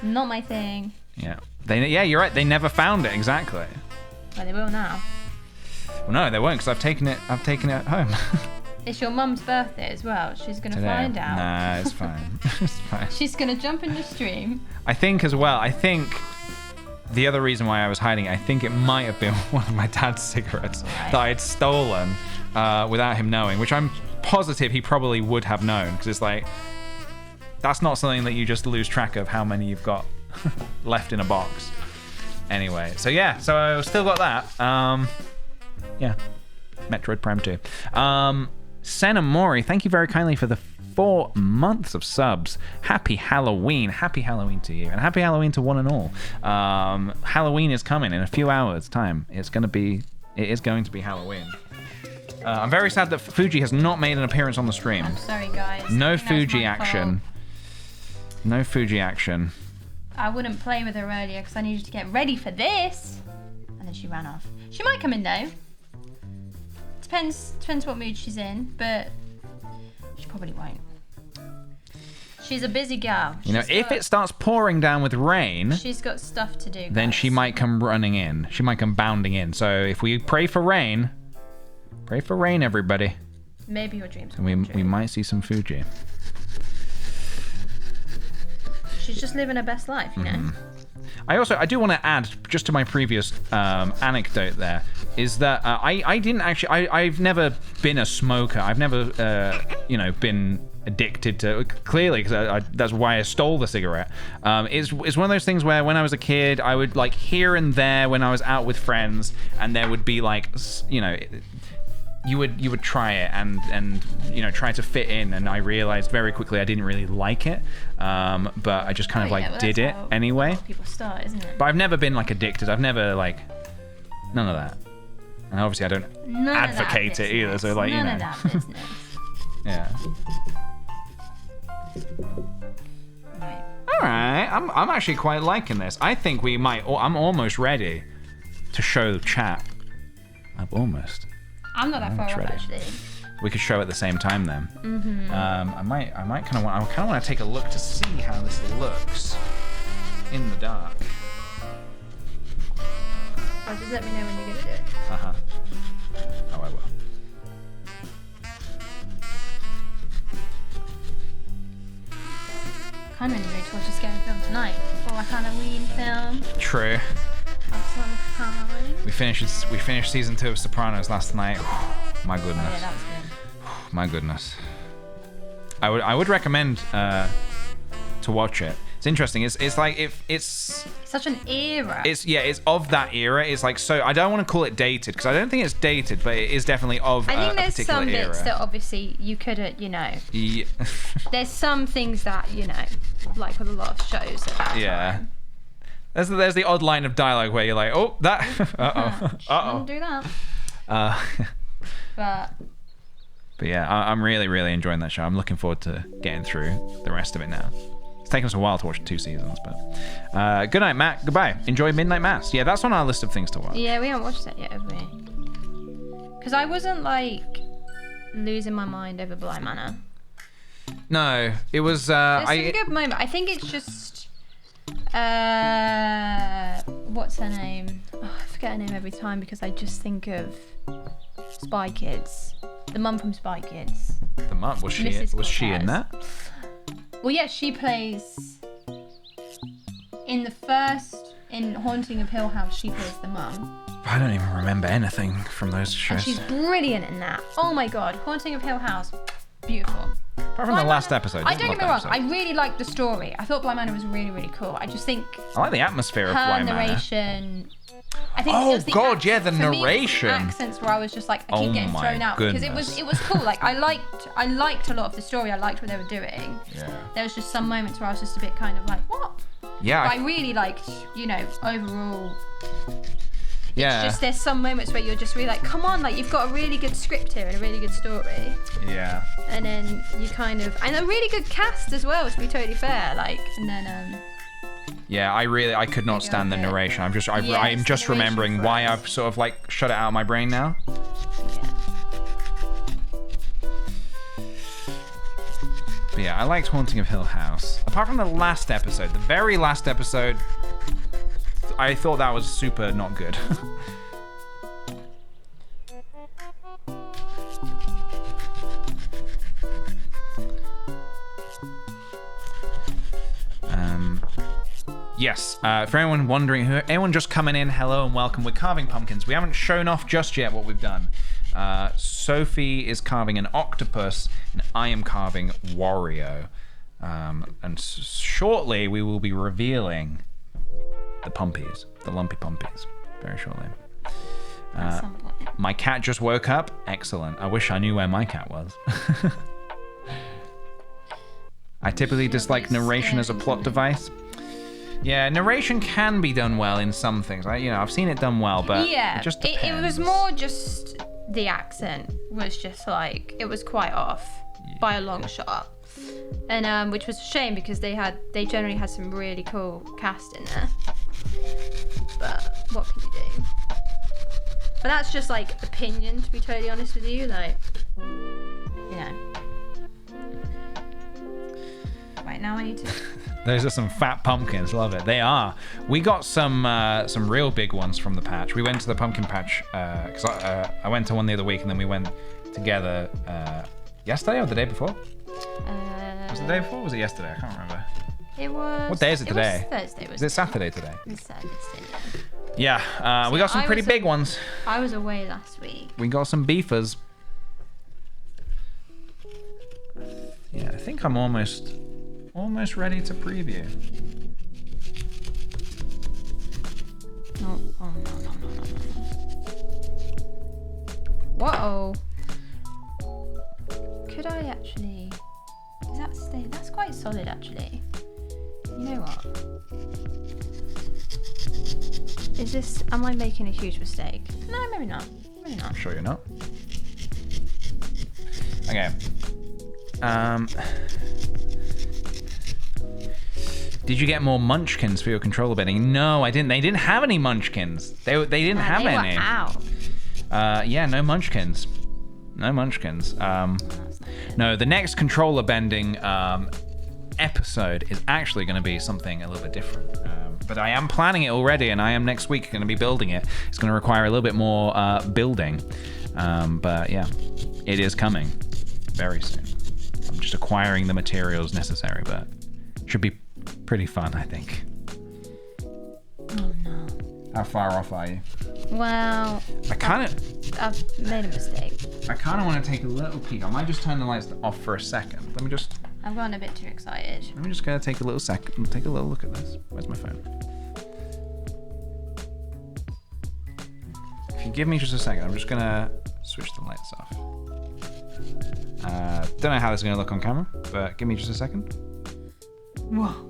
Not my thing. Yeah. Yeah, you're right. They never found it exactly. Well, they will now. Well, no, they won't, because I've taken it home. It's your mum's birthday as well. She's gonna find out. Nah, it's fine. It's fine. She's gonna jump in the stream. I think as well. The other reason why I was hiding it, I think it might have been one of my dad's cigarettes that I had stolen without him knowing, which I'm positive he probably would have known, because it's like, that's not something that you just lose track of how many you've got left in a box. Anyway, so yeah, so I've still got that. Yeah, Metroid Prime 2. Senna Mori, thank you very kindly for the 4 months of subs. Happy Halloween. Happy Halloween to you, and happy Halloween to one and all. Halloween is coming in a few hours time. It is going to be Halloween. I'm very sad that Fuji has not made an appearance on the stream. I'm sorry, guys. No Fuji action. No Fuji action. I wouldn't play with her earlier because I needed to get ready for this, and then she ran off. She might come in though. Depends what mood she's in, but she probably won't. She's a busy girl. If it starts pouring down with rain, she's got stuff to do. Then she might come running in. She might come bounding in. So if we pray for rain, everybody. Maybe your dreams. And we might see some Fuji. She's just living her best life, you know. I do want to add, just to my previous anecdote there, is that I've never been a smoker. I've never, been addicted to, clearly, because that's why I stole the cigarette. It's one of those things where when I was a kid, I would, like, here and there when I was out with friends, and there would be, like, you would try it and try to fit in, and I realized very quickly I didn't really like it, but I just kind of did it anyway. A lot of people start, isn't it? But I've never been addicted. I've never none of that, and obviously I don't advocate it either. So none of that business. Yeah. Right. All right. I'm actually quite liking this. I think we might. I'm almost ready to show the chat. I'm not that far off, actually. We could show at the same time then. I might kind of want to take a look to see how this looks in the dark. Oh, just let me know when you're gonna do it. Oh, I will. Kind of in the mood to watch a scary film tonight, or a Halloween film. True. We finished season 2 of Sopranos last night. My goodness. Oh, yeah, that was good. My goodness. I would recommend to watch it. It's interesting. It's like if it's such an era. It's of that era. It's like, so I don't want to call it dated, because I don't think it's dated, but it is definitely of I think a there's particular some era. bits that obviously you couldn't, Yeah. There's some things that, like with a lot of shows at that time. There's the odd line of dialogue where you're like, oh, that. Shouldn't do that. But yeah, I'm really, really enjoying that show. I'm looking forward to getting through the rest of it now. It's taken us a while to watch 2 seasons, but good night, Matt. Goodbye. Enjoy Midnight Mass. Yeah, that's on our list of things to watch. yeah, we haven't watched that yet, have we? Because I wasn't like losing my mind over Bly Manor. No, it was. There's some good moment. I think it's just what's her name? Oh, I forget her name every time because I just think of Spy Kids. The mum from Spy Kids. The mum was she? Mrs. Was she in Cortez. that? Well, yeah, she plays in Haunting of Hill House. She plays the mum. I don't even remember anything from those shows. And she's brilliant in that. Oh my god, Haunting of Hill House, beautiful. Apart from the last episode. I don't get me wrong, I really liked the story. I thought Bly Manor was really, really cool. I just think I like the atmosphere of her Bly Manor. narration. I think Oh, it was the God, yeah, the for me, it was the narration. accents where I was just like, I keep Oh getting my thrown out goodness. because it was cool. Like I liked a lot of the story. I liked what they were doing. Yeah. There was just some moments where I was just a bit kind of like, what? Yeah. But I really liked, overall. Yeah. It's just there's some moments where you're just really like, come on, like you've got a really good script here and a really good story. Yeah. And then you and a really good cast as well, to be totally fair. Like, and then Yeah, I could not stand the narration. I'm just Yes, remembering narration why for I've sort of like shut it out of my brain now. yeah. But yeah, I liked Haunting of Hill House. Apart from the last episode, the very last episode, I thought that was super not good. Yes, for anyone wondering, anyone just coming in, hello and welcome. We're carving pumpkins. We haven't shown off just yet what we've done. Sophie is carving an octopus, and I am carving Wario. And shortly we will be revealing the pumpies, the lumpy pumpies, very shortly. At some point. My cat just woke up. Excellent. I wish I knew where my cat was. I typically dislike narration as a plot device. Yeah, narration can be done well in some things. I've seen it done well, but Yeah, it just it depends. was more just the accent was just like, it was quite off by a long shot. And which was a shame because they generally had some really cool cast in there. But what can you do? But that's just like opinion, to be totally honest with you. Like, Right, now I need to. Those are some fat pumpkins. Love it. They are. We got some real big ones from the patch. We went to the pumpkin patch because I went to one the other week, and then we went together yesterday or the day before. Was it the day before? Or was it yesterday? I can't remember. It was. What day is it today? Was Thursday. Is it Saturday today? It's Thursday. Yeah. We got some I pretty was- big ones. I was away last week. We got some beefers. Yeah, I think I'm almost ready to preview. No. Oh no. Whoa. Could I actually? Does that stay? That's quite solid, actually. You know what? Is this? Am I making a huge mistake? No, maybe not. Maybe not. I'm sure you're not. Okay. Did you get more munchkins for your controller bidding? No, I didn't. They didn't have any munchkins. They didn't have they any. Were out. Yeah, no munchkins. No munchkins. No, the next controller bending episode is actually going to be something a little bit different. But I am planning it already, and I am next week going to be building it. It's going to require a little bit more building. But yeah, it is coming very soon. I'm just acquiring the materials necessary, but it should be pretty fun, I think. Oh no. How far off are you? Well, I've made a mistake. I kind of want to take a little peek. I might just turn the lights off for a second. I've gotten a bit too excited. Let me just go take a little second, take a little look at this. Where's my phone? If you give me just a second, I'm just gonna switch the lights off. Don't know how this is gonna look on camera, but give me just a second. Whoa.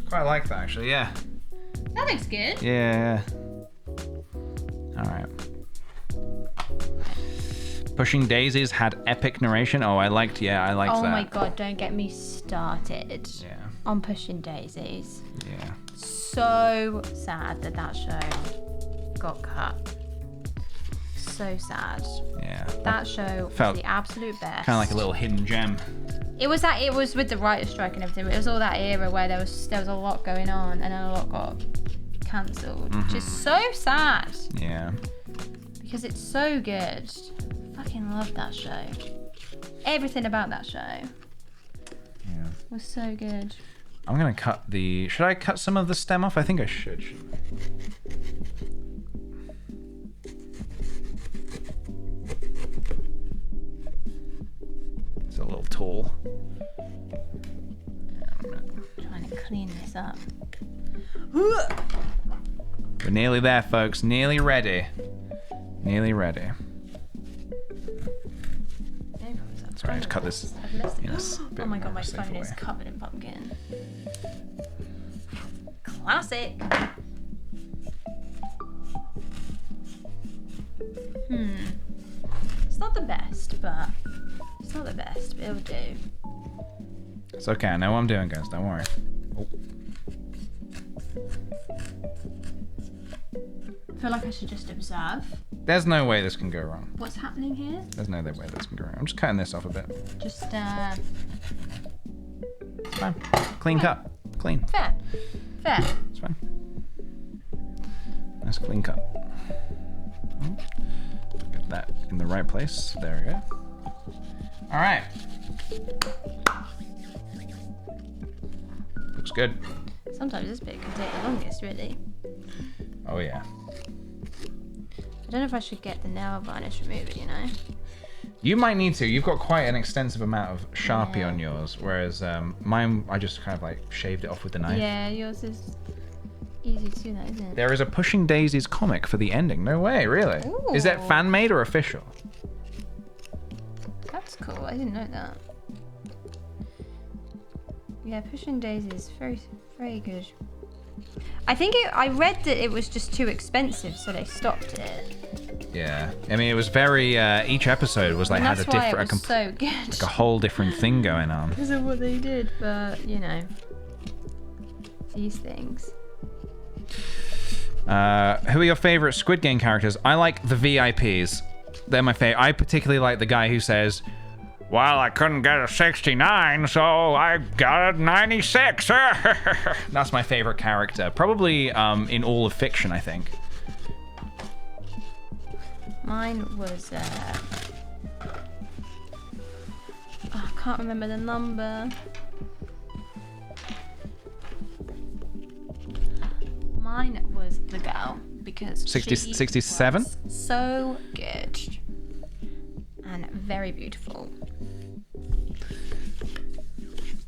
Quite like that, actually. Yeah. That looks good. Yeah. All right. Pushing Daisies had epic narration. Oh, I liked that. Oh my god, don't get me started. Yeah. On Pushing Daisies. Yeah. So sad that show got cut. So sad. Yeah. That show felt was the absolute best. Kind of like a little hidden gem. It was with the writer's strike and everything. But it was all that era where there was a lot going on and then a lot got cancelled, which is so sad. Yeah. Because it's so good. Fucking love that show. Everything about that show. Yeah. Was so good. I'm gonna cut the. Should I cut some of the stem off? I think I should. It's a little tall. Trying to clean this up. We're nearly there, folks. Nearly ready. Nearly ready. Sorry, I just cut this. Oh my god, my phone is covered in pumpkin. Classic. It's not the best, but it'll do. It's okay. I know what I'm doing, guys. Don't worry. Oh. I feel like I should just observe. There's no way this can go wrong. What's happening here? There's no way this can go wrong. I'm just cutting this off a bit. Just It's fine. Clean cut. Clean. fair. It's fine. Nice clean cut. Get that in the right place. There we go. All right. Looks good. Sometimes this bit can take the longest, really. Oh yeah. I don't know if I should get the nail varnish remover, you know? You might need to. You've got quite an extensive amount of Sharpie on yours, whereas mine, I just kind of like shaved it off with the knife. Yeah, yours is easy to do that, isn't it? There is a Pushing Daisies comic for the ending. No way, really? Ooh. Is that fan made or official? That's cool. I didn't know that. Yeah, Pushing Daisies is very, very good. I think I read that it was just too expensive, so they stopped it. Yeah, I mean it was very. Each episode was like And had a that's why different, it was so good. like a whole different thing going on. Because of what they did, but you know, these things. Who are your favorite Squid Game characters? I like the VIPs. They're my favorite. I particularly like the guy who says, "Well, I couldn't get a 69, so I got a 96." That's my favorite character. Probably in all of fiction, I think. Mine was, I can't remember the number. Mine was the girl, because 67? was so good and very beautiful.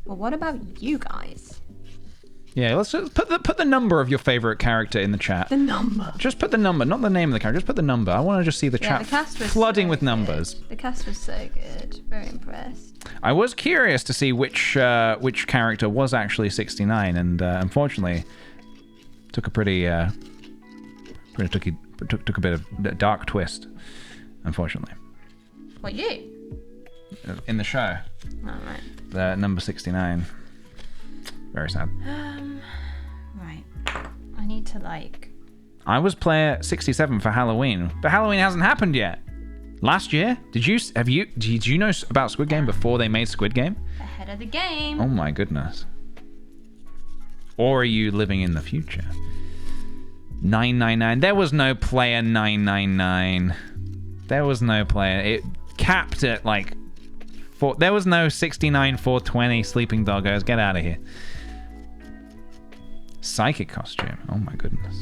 Well, what about you guys? Yeah, let's just put the number of your favorite character in the chat. The number. Just put the number, not the name of the character. Just put the number. I want to just see the Yeah, chat the cast was flooding so with good. numbers. The cast was so good. Very impressed. I was curious to see which character was actually 69, and unfortunately, took a took a bit of dark twist. Unfortunately, What, you? in the show, Oh, right. the number 69. Very sad. Right. I need to, like... I was player 67 for Halloween, but Halloween hasn't happened yet. Last year, did you know about Squid Game before they made Squid Game? ahead of the game. Oh my goodness. Or are you living in the future? 999. There was no player 999. There was no player. It capped at like there was no 69 420 sleeping doggos. Get out of here. Psychic costume. Oh my goodness.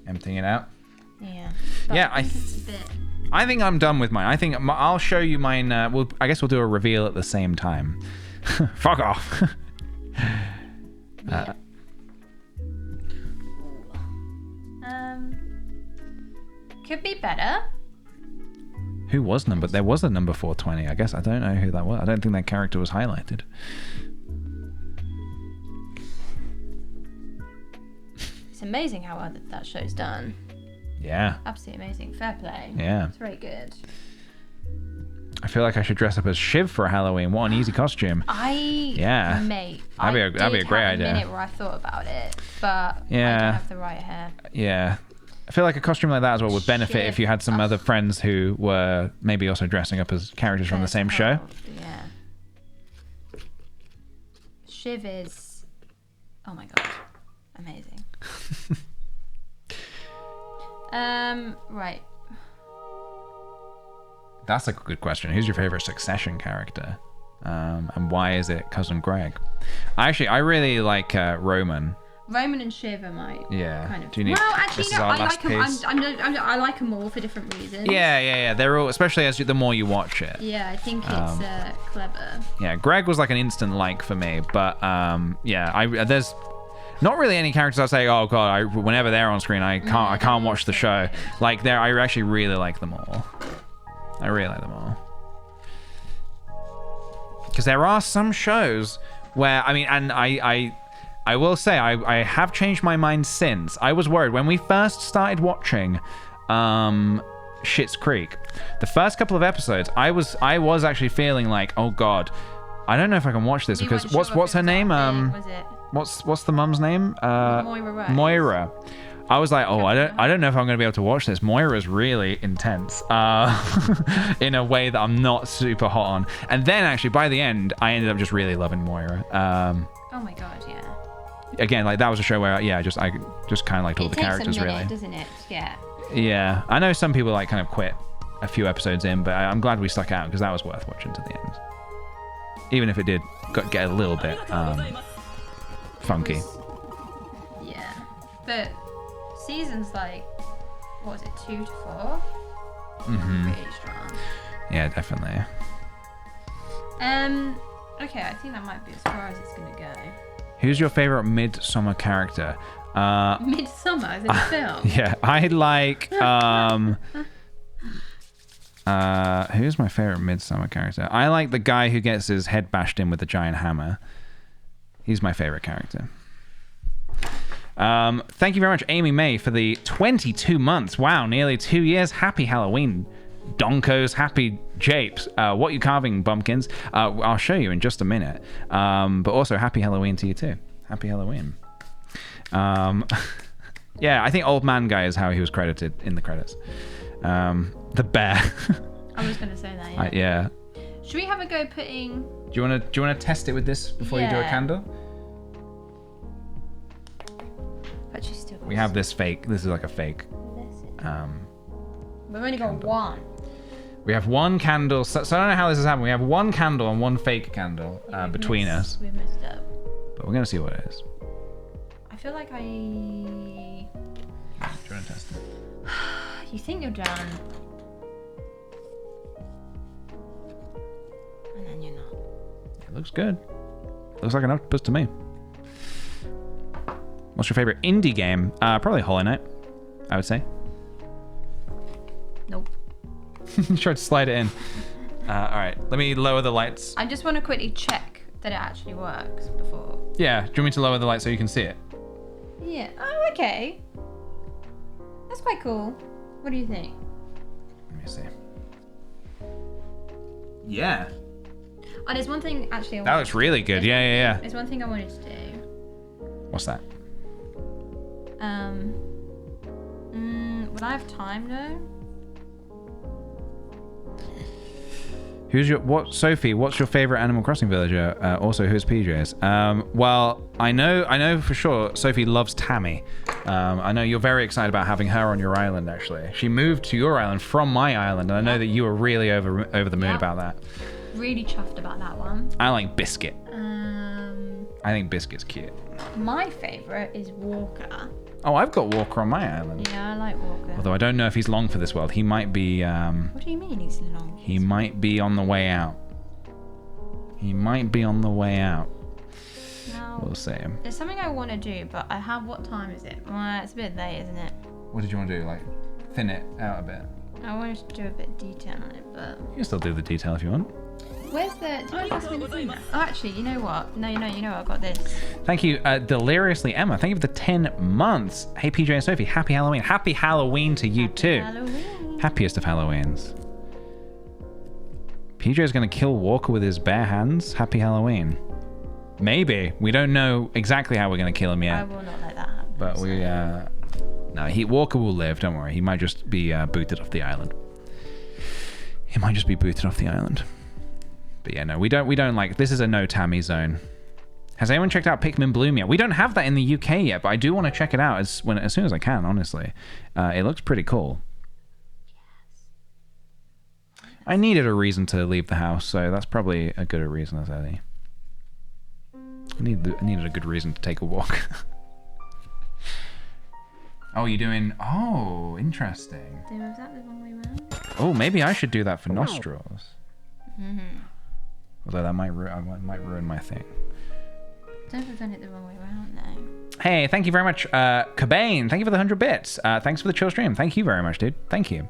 Emptying it out. Yeah. Yeah, I I think I'm done with mine. I think I'll show you mine. I guess we'll do a reveal at the same time. Fuck off. Could be better. Who was number? There was a number 420. I guess I don't know who that was. I don't think that character was highlighted. it's amazing how well that show's done. Yeah. Absolutely amazing. Fair play. Yeah. It's very good. I feel like I should dress up as Shiv for Halloween. What an easy costume. Yeah. Mate. That'd be a great idea. A minute where I thought about it, but Yeah. I don't have the right hair. Yeah. I feel like a costume like that as well would benefit if you had some other friends who were maybe also dressing up as characters from the same show. Yeah. Shiv is, oh my god, amazing. Right. That's a good question. Who's your favorite Succession character? And why is it Cousin Greg? I really like Roman. Roman and Shiv are my kind of. Do you need, well, actually, this no, is our I last like them. piece. I like them all for different reasons. Yeah. They're all, especially as the more you watch it. Yeah, I think it's clever. Yeah, Greg was like an instant like for me, but there's not really any characters I say, oh god, whenever they're on screen, I can't watch the show. Like I actually really like them all. I really like them all. Because there are some shows where, I mean, and I will say, I have changed my mind since. I was worried when we first started watching Schitt's Creek. The first couple of episodes, I was actually feeling like, oh god, I don't know if I can watch this because what's her name? What's the mum's name? Moira. I was like, oh, I don't know if I'm going to be able to watch this. Moira's really intense in a way that I'm not super hot on. And then actually by the end, I ended up just really loving Moira. Oh my god, yeah. Again, like that was a show where I just kind of liked all the characters, it takes a minute, really. Doesn't it? Yeah. Yeah, I know some people like kind of quit a few episodes in, but I'm glad we stuck out because that was worth watching to the end. Even if it did get a little bit funky. Yeah, but seasons like, what was it, 2 to 4? Mm-hmm. Pretty strong. Yeah, definitely. Okay, I think that might be as far as it's gonna go. Who's your favorite Midsummer character? Midsummer is in a film. Yeah, I like. Who's my favorite Midsummer character? I like the guy who gets his head bashed in with a giant hammer. He's my favorite character. Thank you very much, Amy May, for the 22 months. Wow, nearly 2 years. Happy Halloween, Donkos. Happy Japes. What you carving, bumpkins? I'll show you in just a minute. But also, happy Halloween to you too. Happy Halloween. Yeah, I think Old Man Guy is how he was credited in the credits. The bear. I was going to say that, yeah. Yeah. Should we have a go putting... Do you want to test it with this before you do a candle? But she's still... We have this fake. This is like a fake. We've only got one. We have one candle. So I don't know how this has happened. We have one candle and one fake candle between us. We've messed up. But we're going to see what it is. I feel like Do you want to test it? You think you're done. And then you're not. It looks good. Looks like an octopus to me. What's your favorite indie game? Probably Hollow Knight, I would say. Nope. Try to slide it in. All right, let me lower the lights. I just want to quickly check that it actually works before. Yeah, do you want me to lower the light so you can see it? Yeah. Oh, okay. That's quite cool. What do you think? Let me see. Yeah. Oh, there's one thing actually. That looks really good. Yeah. There's one thing I wanted to do. What's that? Will I have time though? Sophie, what's your favorite Animal Crossing villager? Also, who's PJ's? Well, I know for sure Sophie loves Tammy. I know you're very excited about having her on your island, actually. She moved to your island from my island, and I know that you were really over the moon about that. Really chuffed about that one. I like Biscuit. I think Biscuit's cute. My favorite is Walker. Oh, I've got Walker on my island. Yeah, I like Walker. Although I don't know if he's long for this world. He might be... What do you mean he's long? He might be on the way out. No. We'll see. There's something I want to do, but I have... What time is it? Well, it's a bit late, isn't it? What did you want to do? Like, thin it out a bit? I wanted to do a bit of detail on it, but... You can still do the detail if you want. Where's the... Did you ask me the thing now? Oh, actually, you know what? No, you know what? I've got this. Thank you, Deliriously Emma. Thank you for the 10 months. Hey, PJ and Sophie, happy Halloween. Happy Halloween to you too. Halloween. Happiest of Halloweens. PJ is going to kill Walker with his bare hands. Happy Halloween. Maybe. We don't know exactly how we're going to kill him yet. I will not let that happen. But we, no, Walker will live. Don't worry. He might just be booted off the island. He might just be booted off the island. But yeah, no, we don't like. This is a no Tammy zone. Has anyone checked out Pikmin Bloom yet? We don't have that in the UK yet, but I do want to check it out as soon as I can. Honestly, it looks pretty cool. I needed a reason to leave the house, so that's probably a good a reason as any. I needed a good reason to take a walk. Oh, you're doing... Oh, interesting. Was that the wrong way around? Oh, maybe I should do that for nostrils. Mm-hmm. Although that might ruin my thing. Don't have done it the wrong way around, though. Hey, thank you very much, Cabane. Thank you for the 100 bits. Thanks for the chill stream. Thank you very much, dude. Thank you.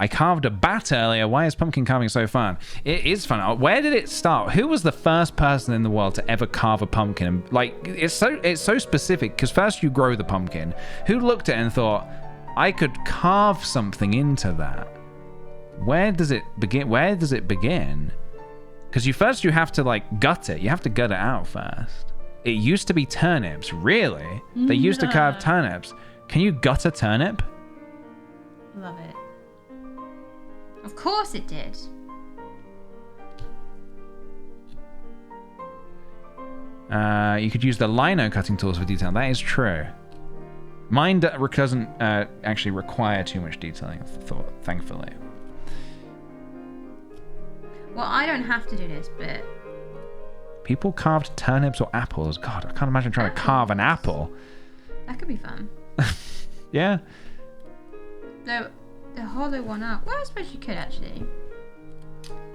I carved a bat earlier. Why is pumpkin carving so fun? It is fun. Where did it start? Who was the first person in the world to ever carve a pumpkin? Like, it's so specific because first you grow the pumpkin. Who looked at it and thought, I could carve something into that? Where does it begin? Because you have to like gut it. You have to gut it out first. It used to be turnips. Really? They used to carve turnips. Can you gut a turnip? Love it. Of course it did. You could use the lino cutting tools for detail. That is true. Mine doesn't actually require too much detailing, thankfully. Well, I don't have to do this, but... People carved turnips or apples. God, I can't imagine trying to carve an apple. That could be fun. Yeah. No, the hollow one out. Well, I suppose you could actually.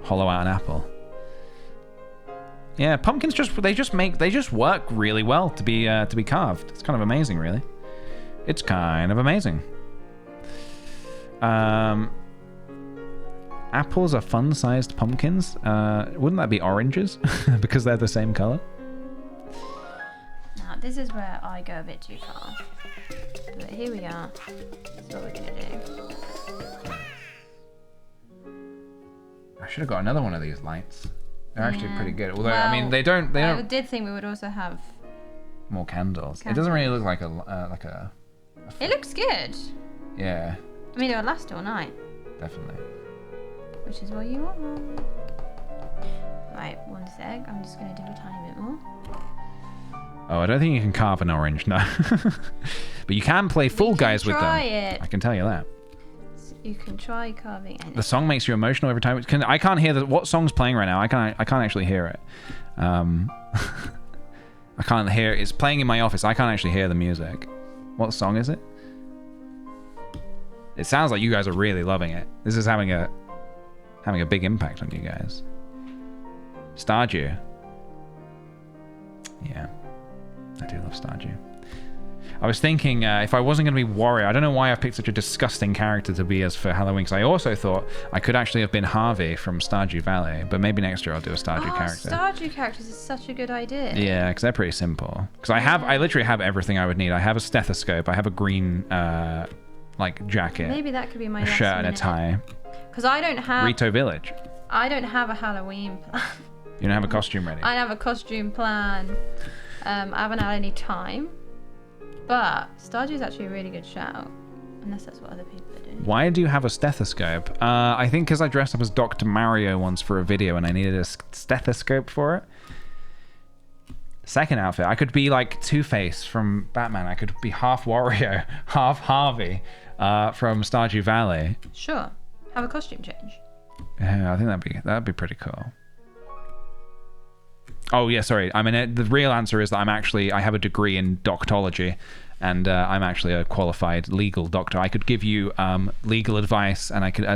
Hollow out an apple. Yeah, pumpkins they just work really well to be carved. It's kind of amazing, really. It's kind of amazing. Apples are fun-sized pumpkins. Wouldn't that be oranges? Because they're the same color. Now, this is where I go a bit too far. But here we are. That's what we're gonna do. I should have got another one of these lights. They're actually pretty good. Although, well, I mean, they don't. I did think we would also have more candles. It doesn't really look like a. It looks good. Yeah. I mean, it'll last all night. Definitely. Which is what you want. Right, one sec. I'm just gonna do a tiny bit more. Oh, I don't think you can carve an orange, no. But you can play Fall Guys with them. Try it. I can tell you that. You can try carving anything. The song makes you emotional every time. I can't hear what song's playing right now. I can't actually hear it. I can't hear. It's playing in my office. I can't actually hear the music. What song is it? It sounds like you guys are really loving it. This is having a big impact on you guys. Stardew. Yeah, I do love Stardew. I was thinking if I wasn't going to be Warrior, I don't know why I picked such a disgusting character to be as for Halloween, because I also thought I could actually have been Harvey from Stardew Valley, but maybe next year I'll do a Stardew character. Stardew characters is such a good idea. Yeah, because they're pretty simple. Because I literally have everything I would need. I have a stethoscope, I have a green like jacket, maybe that could be my a shirt and a tie. Because I don't have Rito Village. I don't have a Halloween plan. You don't have a costume ready? I don't have a costume plan. I haven't had any time. But Stardew is actually a really good shout. Unless that's what other people are doing. Why do you have a stethoscope? I think because I dressed up as Dr. Mario once for a video and I needed a stethoscope for it. Second outfit, I could be like Two-Face from Batman. I could be half Wario, half Harvey from Stardew Valley. Sure. Have a costume change. Yeah, I think that'd be pretty cool. Oh yeah, sorry. I mean, the real answer is that I have a degree in doctology, and I'm actually a qualified legal doctor. I could give you legal advice, and I could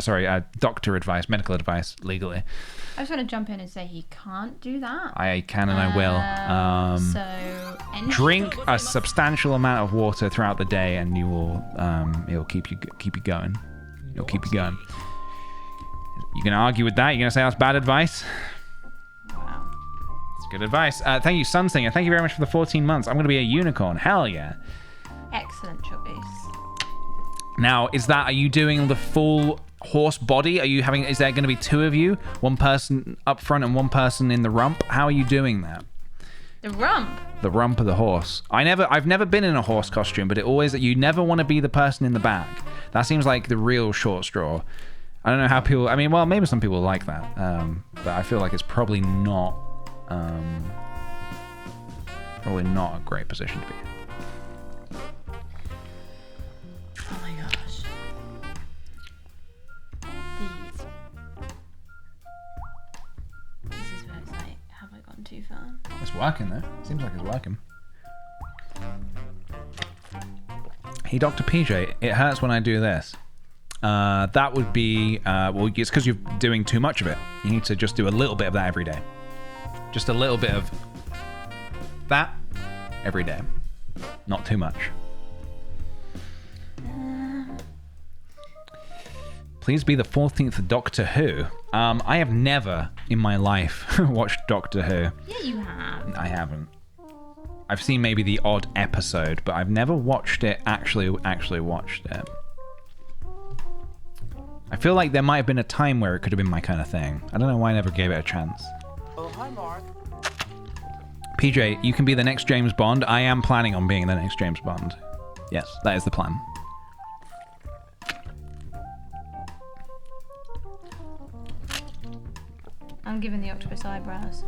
doctor advice, medical advice legally. I just want to jump in and say he can't do that. I can and I will. Drink a substantial amount of water throughout the day, and you will it'll keep you going. It'll keep you going. You gonna argue with that? You gonna say that's bad advice? Wow. It's good advice. Thank you, Sunsinger. Thank you very much for the 14 months. I'm gonna be a unicorn. Hell yeah. Excellent choice. Now, are you doing the full horse body? Is there gonna be two of you? One person up front and one person in the rump? How are you doing that? The rump? The rump of the horse. I've never been in a horse costume, but you never want to be the person in the back. That seems like the real short straw. I don't know how people, well, maybe some people like that. But I feel like it's probably not a great position to be in. Oh my gosh. This is where it's like, have I gone too far? It's working though. Seems like it's working. Hey, Dr. PJ, it hurts when I do this. That would be, well, it's because you're doing too much of it. You need to just do a little bit of that every day. Just a little bit of that every day. Not too much. Please be the 14th Doctor Who. I have never in my life watched Doctor Who. Yeah, you have. I haven't. I've seen maybe the odd episode, but I've never watched it, actually watched it. I feel like there might have been a time where it could have been my kind of thing. I don't know why I never gave it a chance. Oh, hi, Mark. PJ, you can be the next James Bond. I am planning on being the next James Bond. Yes, that is the plan. I'm giving the octopus eyebrows.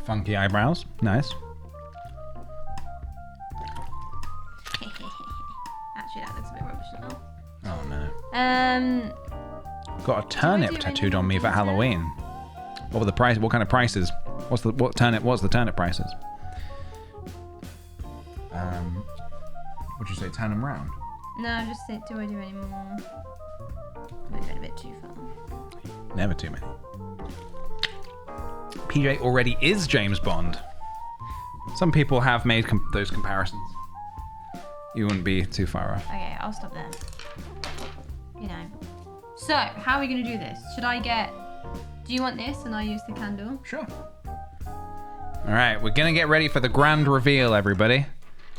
Funky eyebrows. Nice. Actually, that looks a bit rubbish now. Oh no. Got a do turnip I do tattooed on me for anything Halloween. What were the price? What kind of prices? What's the turnip prices? Would you say turn them round? No, just think, do I do any more? Maybe a bit too far. Never too many. PJ already is James Bond. Some people have made those comparisons. You wouldn't be too far off. Okay, I'll stop there. You know. So, how are we going to do this? Do you want this and I use the candle? Sure. All right, we're going to get ready for the grand reveal, everybody.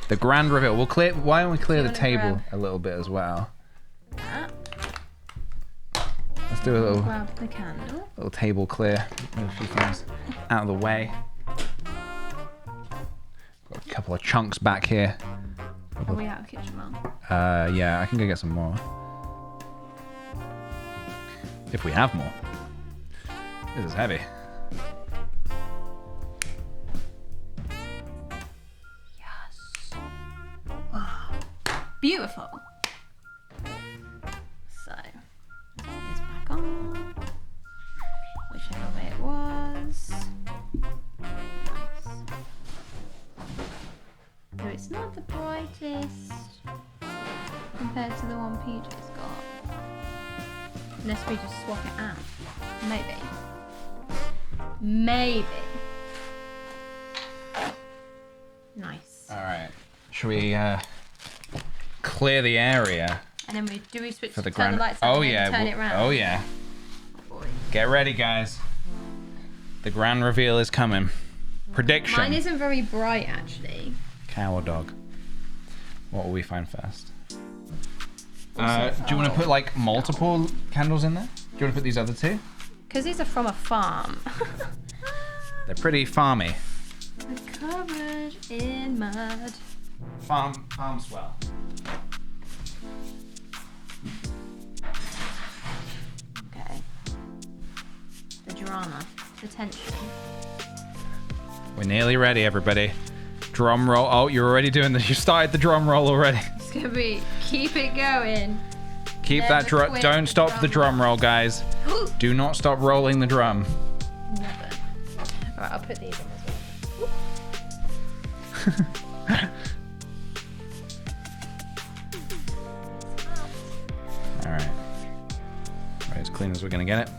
The grand reveal. Why don't we clear the table a little bit as well? That. Let's do a little... Grab the candle. Little table clear. Move a few things out of the way. Got a couple of chunks back here. Are we out of kitchen roll? Yeah, I can go get some more. If we have more. This is heavy. Yes. Oh, beautiful. So, put this back on. Whichever way it was. Nice. So it's not the brightest compared to the one PJ's got. Unless we just swap it out. Maybe. Nice. Alright. Should we clear the area? And then we switch for the to turn grand... the lights on Oh and yeah. turn it round? Oh yeah. Oh, boy. Get ready, guys. The grand reveal is coming. Prediction. Mine isn't very bright, actually. Cow or dog? What will we find first? Do Also, you want to put like multiple candles in there? Do you want to put these other two? Because these are from a farm. They're pretty farmy. They're covered in mud. Farm swell. Okay. The drama. The tension. We're nearly ready, everybody. Drum roll. Oh, you're already doing this. You started the drum roll already. It's going to be keep it going. Keep Never that drum. quit Don't the stop drum the drum roll, guys. Do not stop rolling the drum. Never. Alright, I'll put these in as well. All right. Right, as clean as we're gonna get it.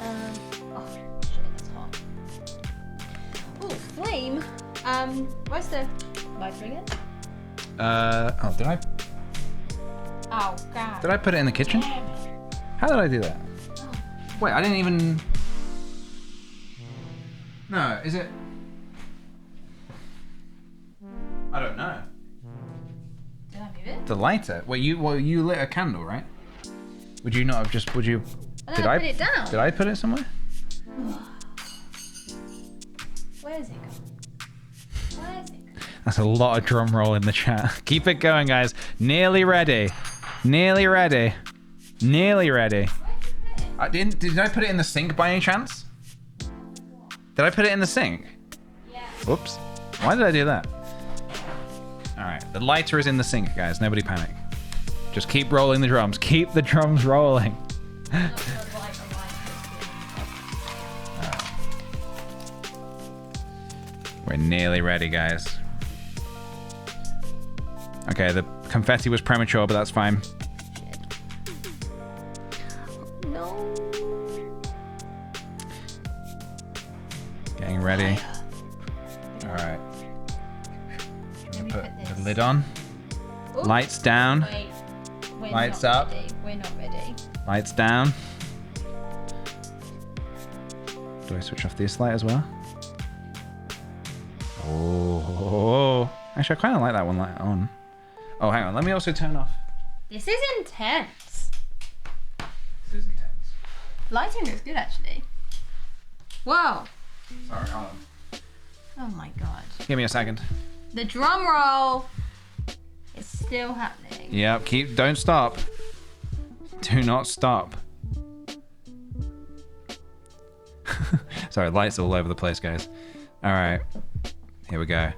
Oh shit, that's hot. Oh, flame. Where's the lighter again? Oh, did I? Oh, God. Did I put it in the kitchen? How did I do that? Wait, I didn't even... No, is it... I don't know. Did I move it? The lighter? Wait, you lit a candle, right? Would you not have just... Would you... Did I put it down? Did I put it somewhere? Where is it gone? Where is it gone? That's a lot of drum roll in the chat. Keep it going, guys. Nearly ready. Nearly ready. Nearly ready. Did I put it in the sink by any chance? Did I put it in the sink? Yeah. Whoops. Why did I do that? Alright, the lighter is in the sink, guys. Nobody panic. Just keep rolling the drums. Keep the drums rolling. We're nearly ready, guys. Okay, the confetti was premature, but that's fine. No. Getting ready. Alright. Let me Put put this. the lid on. Ooh. Lights down. Wait. We're Lights not up. Ready. We're not ready. Lights down. Do I switch off this light as well? Oh. Actually, I kind of like that one light on. Oh, hang on. Let me also turn off. This is intense. This is intense. Lighting looks good, actually. Whoa. Sorry, hold on. Oh my god. Give me a second. The drum roll is still happening. Yep, don't stop. Do not stop. Sorry, lights all over the place, guys. All right, here we go.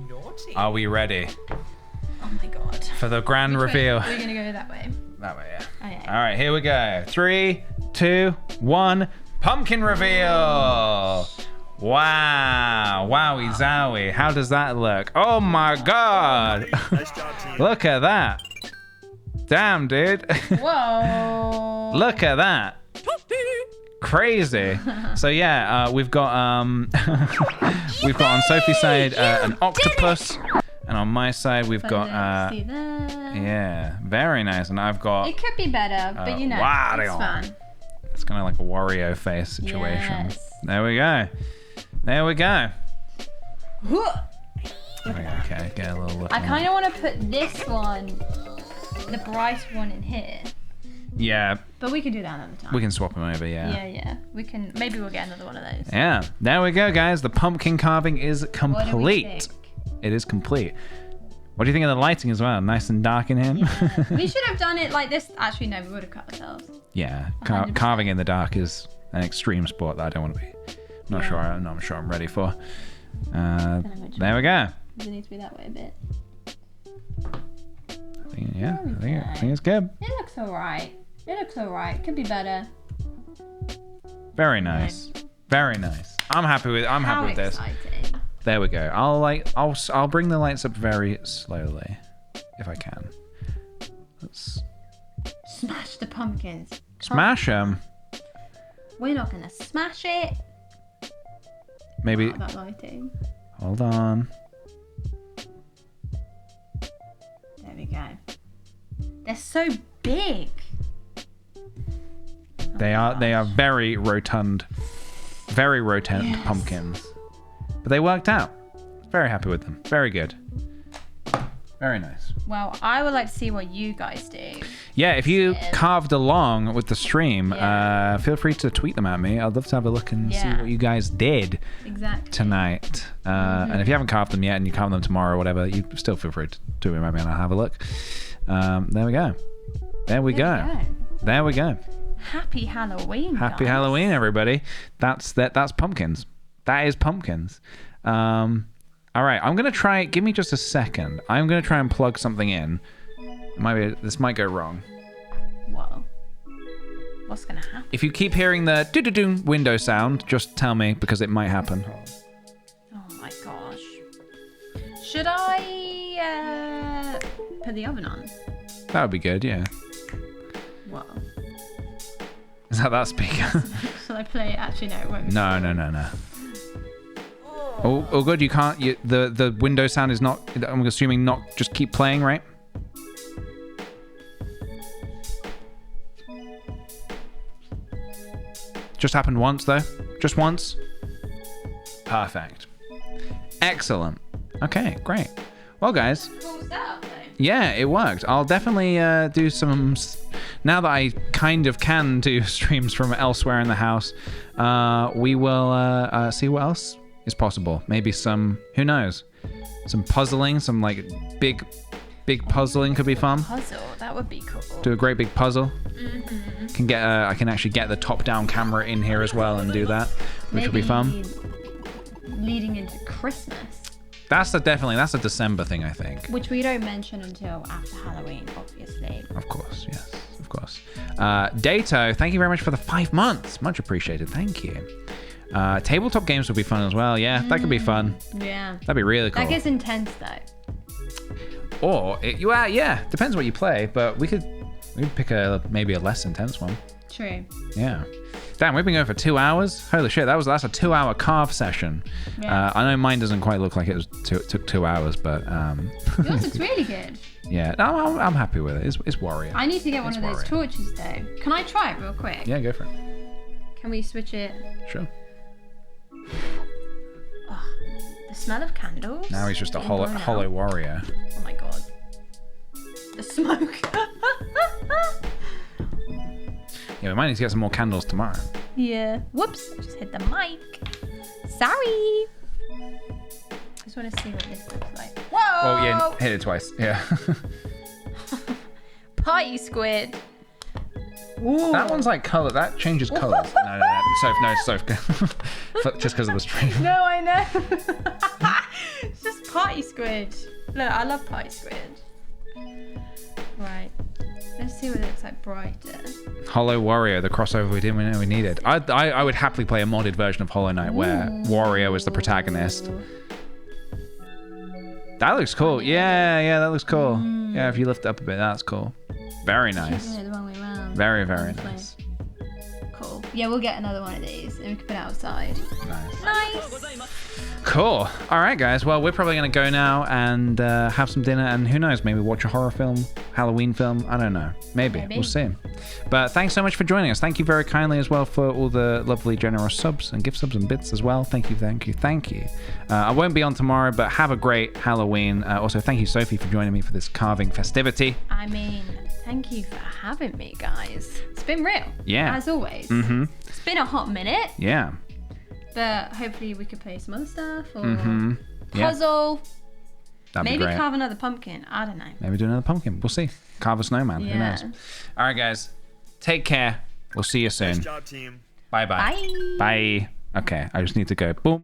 Naughty. Are we ready Oh my god. for the grand Which way? reveal? We're gonna go that way. That way, yeah. Okay. All right, here we go. 3, 2, 1. Pumpkin reveal. Wow. Wowie zowie. How does that look? Oh my god. Nice job, team. Look at that. Damn, dude. Whoa. Look at that. Crazy. So yeah, we've got we've got on Sophie's side an octopus, and on my side we've got See that? yeah, very nice. And I've got It could be better, but you know, Wario. it's fun. it's kind of like a Wario face situation. Yes. There we go. There we go. Huh. Okay, get a little look. I on kind of want to put this one, the bright one, in here, it. Yeah, but we could do that another time. we can swap them over. Yeah. We can. Maybe we'll get another one of those. Yeah, there we go, guys. The pumpkin carving is What do we complete. think? It is complete. What do you think of the lighting as well? Nice and dark in here. We should have done it like this. Actually, no, we would have cut ourselves. Yeah, 100%. carving in the dark is an extreme sport that I don't want to be. Not sure. I'm not sure I'm ready for. There we go. Does it need to be that way a bit? I think it's good. It looks alright. It looks alright. Could be better. Very nice. Very nice. I'm happy with. I'm happy with this. Exciting. There we go. I'll bring the lights up very slowly, if I can. Let's Smash the pumpkins. smash them. We're not gonna smash it. Maybe. Oh, that lighting. Hold on. There we go. They're so big. They are very rotund Yes. pumpkins. But they worked out. Very happy with them. Very good. Very nice. Well, I would like to see what you guys do. Yeah, if you Yeah. carved along with the stream, Yeah. feel free to tweet them at me. I'd love to have a look and see Yeah. what you guys did Exactly. tonight. And if you haven't carved them yet and you carve them tomorrow or whatever, you still feel free to tweet them at me and I'll have a look. There we go. There we go. There we go. Happy Halloween. Happy guys. Halloween, everybody. That's pumpkins. That is pumpkins. All right, I'm gonna try. Give me just a second. I'm gonna try and plug something in. This might go wrong. Whoa. What's gonna happen? If you keep hearing the do-do-do window sound, just tell me because it might happen. Oh my gosh. Should I put the oven on? That would be good. Yeah. Whoa. Is that speaker? Shall I play it? Actually, no, it won't. be. No. Oh, good. You can't. The window sound is not. I'm assuming not. Just keep playing, right? Just happened once, though. Just once. Perfect. Excellent. Okay, great. Well, guys. Cool setup, though. Yeah, it worked. I'll definitely do some... Now that I kind of can do streams from elsewhere in the house, we will see what else is possible. Maybe some... Who knows? Some puzzling, some like big puzzling could be fun. Puzzle, that would be cool. Do a great big puzzle. Can get I can actually get the top-down camera in here as well and do that, which will be fun. Leading into Christmas. That's a December thing, I think. Which we don't mention until after Halloween, obviously. Of course, yes, of course. Dato, thank you very much for the 5 months. Much appreciated. Thank you. Tabletop games would be fun as well. Yeah, that could be fun. Yeah. That'd be really cool. That gets intense though. Or yeah, depends what you play, but we'd pick maybe a less intense one. True. Yeah. Damn, we've been going for 2 hours. Holy shit, that's a 2-hour carve session. Yeah. I know mine doesn't quite look like it took 2 hours, but Yours is really good. yeah, no, I'm happy with it. It's Warrior. I need to get one of those torches though. Can I try it real quick? Yeah, go for it. Can we switch it? Sure. Oh, the smell of candles. Now he's just a hollow warrior. Oh my god. The smoke. Yeah, we might need to get some more candles tomorrow. Yeah. Whoops, I just hit the mic. Sorry. I just want to see what this looks like. Whoa! Oh yeah, hit it twice. Yeah. Party squid. Ooh. That one's like color. That changes colors. No, Soph. Just because of the stream. No, I know. It's just party squid. Look, I love party squid. Right. Let's see what it looks like brighter. Hollow Warrior, the crossover we didn't know we needed. I would happily play a modded version of Hollow Knight where Warrior was the protagonist. That looks cool. Yeah, that looks cool. Yeah, if you lift it up a bit, that's cool. Very nice. The wrong way around. Very, very nice. Cool. Yeah, we'll get another one of these and we can put it outside. Nice. Cool. All right, guys. Well, we're probably going to go now and have some dinner and who knows, maybe watch a horror film, Halloween film. I don't know. Maybe. We'll see. But thanks so much for joining us. Thank you very kindly as well for all the lovely, generous subs and gift subs and bits as well. Thank you. I won't be on tomorrow, but have a great Halloween. Also, thank you, Sophie, for joining me for this carving festivity. I mean, thank you for having me, guys. It's been real. Yeah. As always. Mm-hmm. It's been a hot minute. Yeah. But hopefully we could play some other stuff or Yeah. puzzle. That'd be Maybe great. carve another pumpkin. I don't know. Maybe do another pumpkin. We'll see. Carve a snowman. Who knows? All right, guys. Take care. We'll see you soon. Nice job, team. Bye-bye. Bye. Bye. Okay, I just need to go. Boom.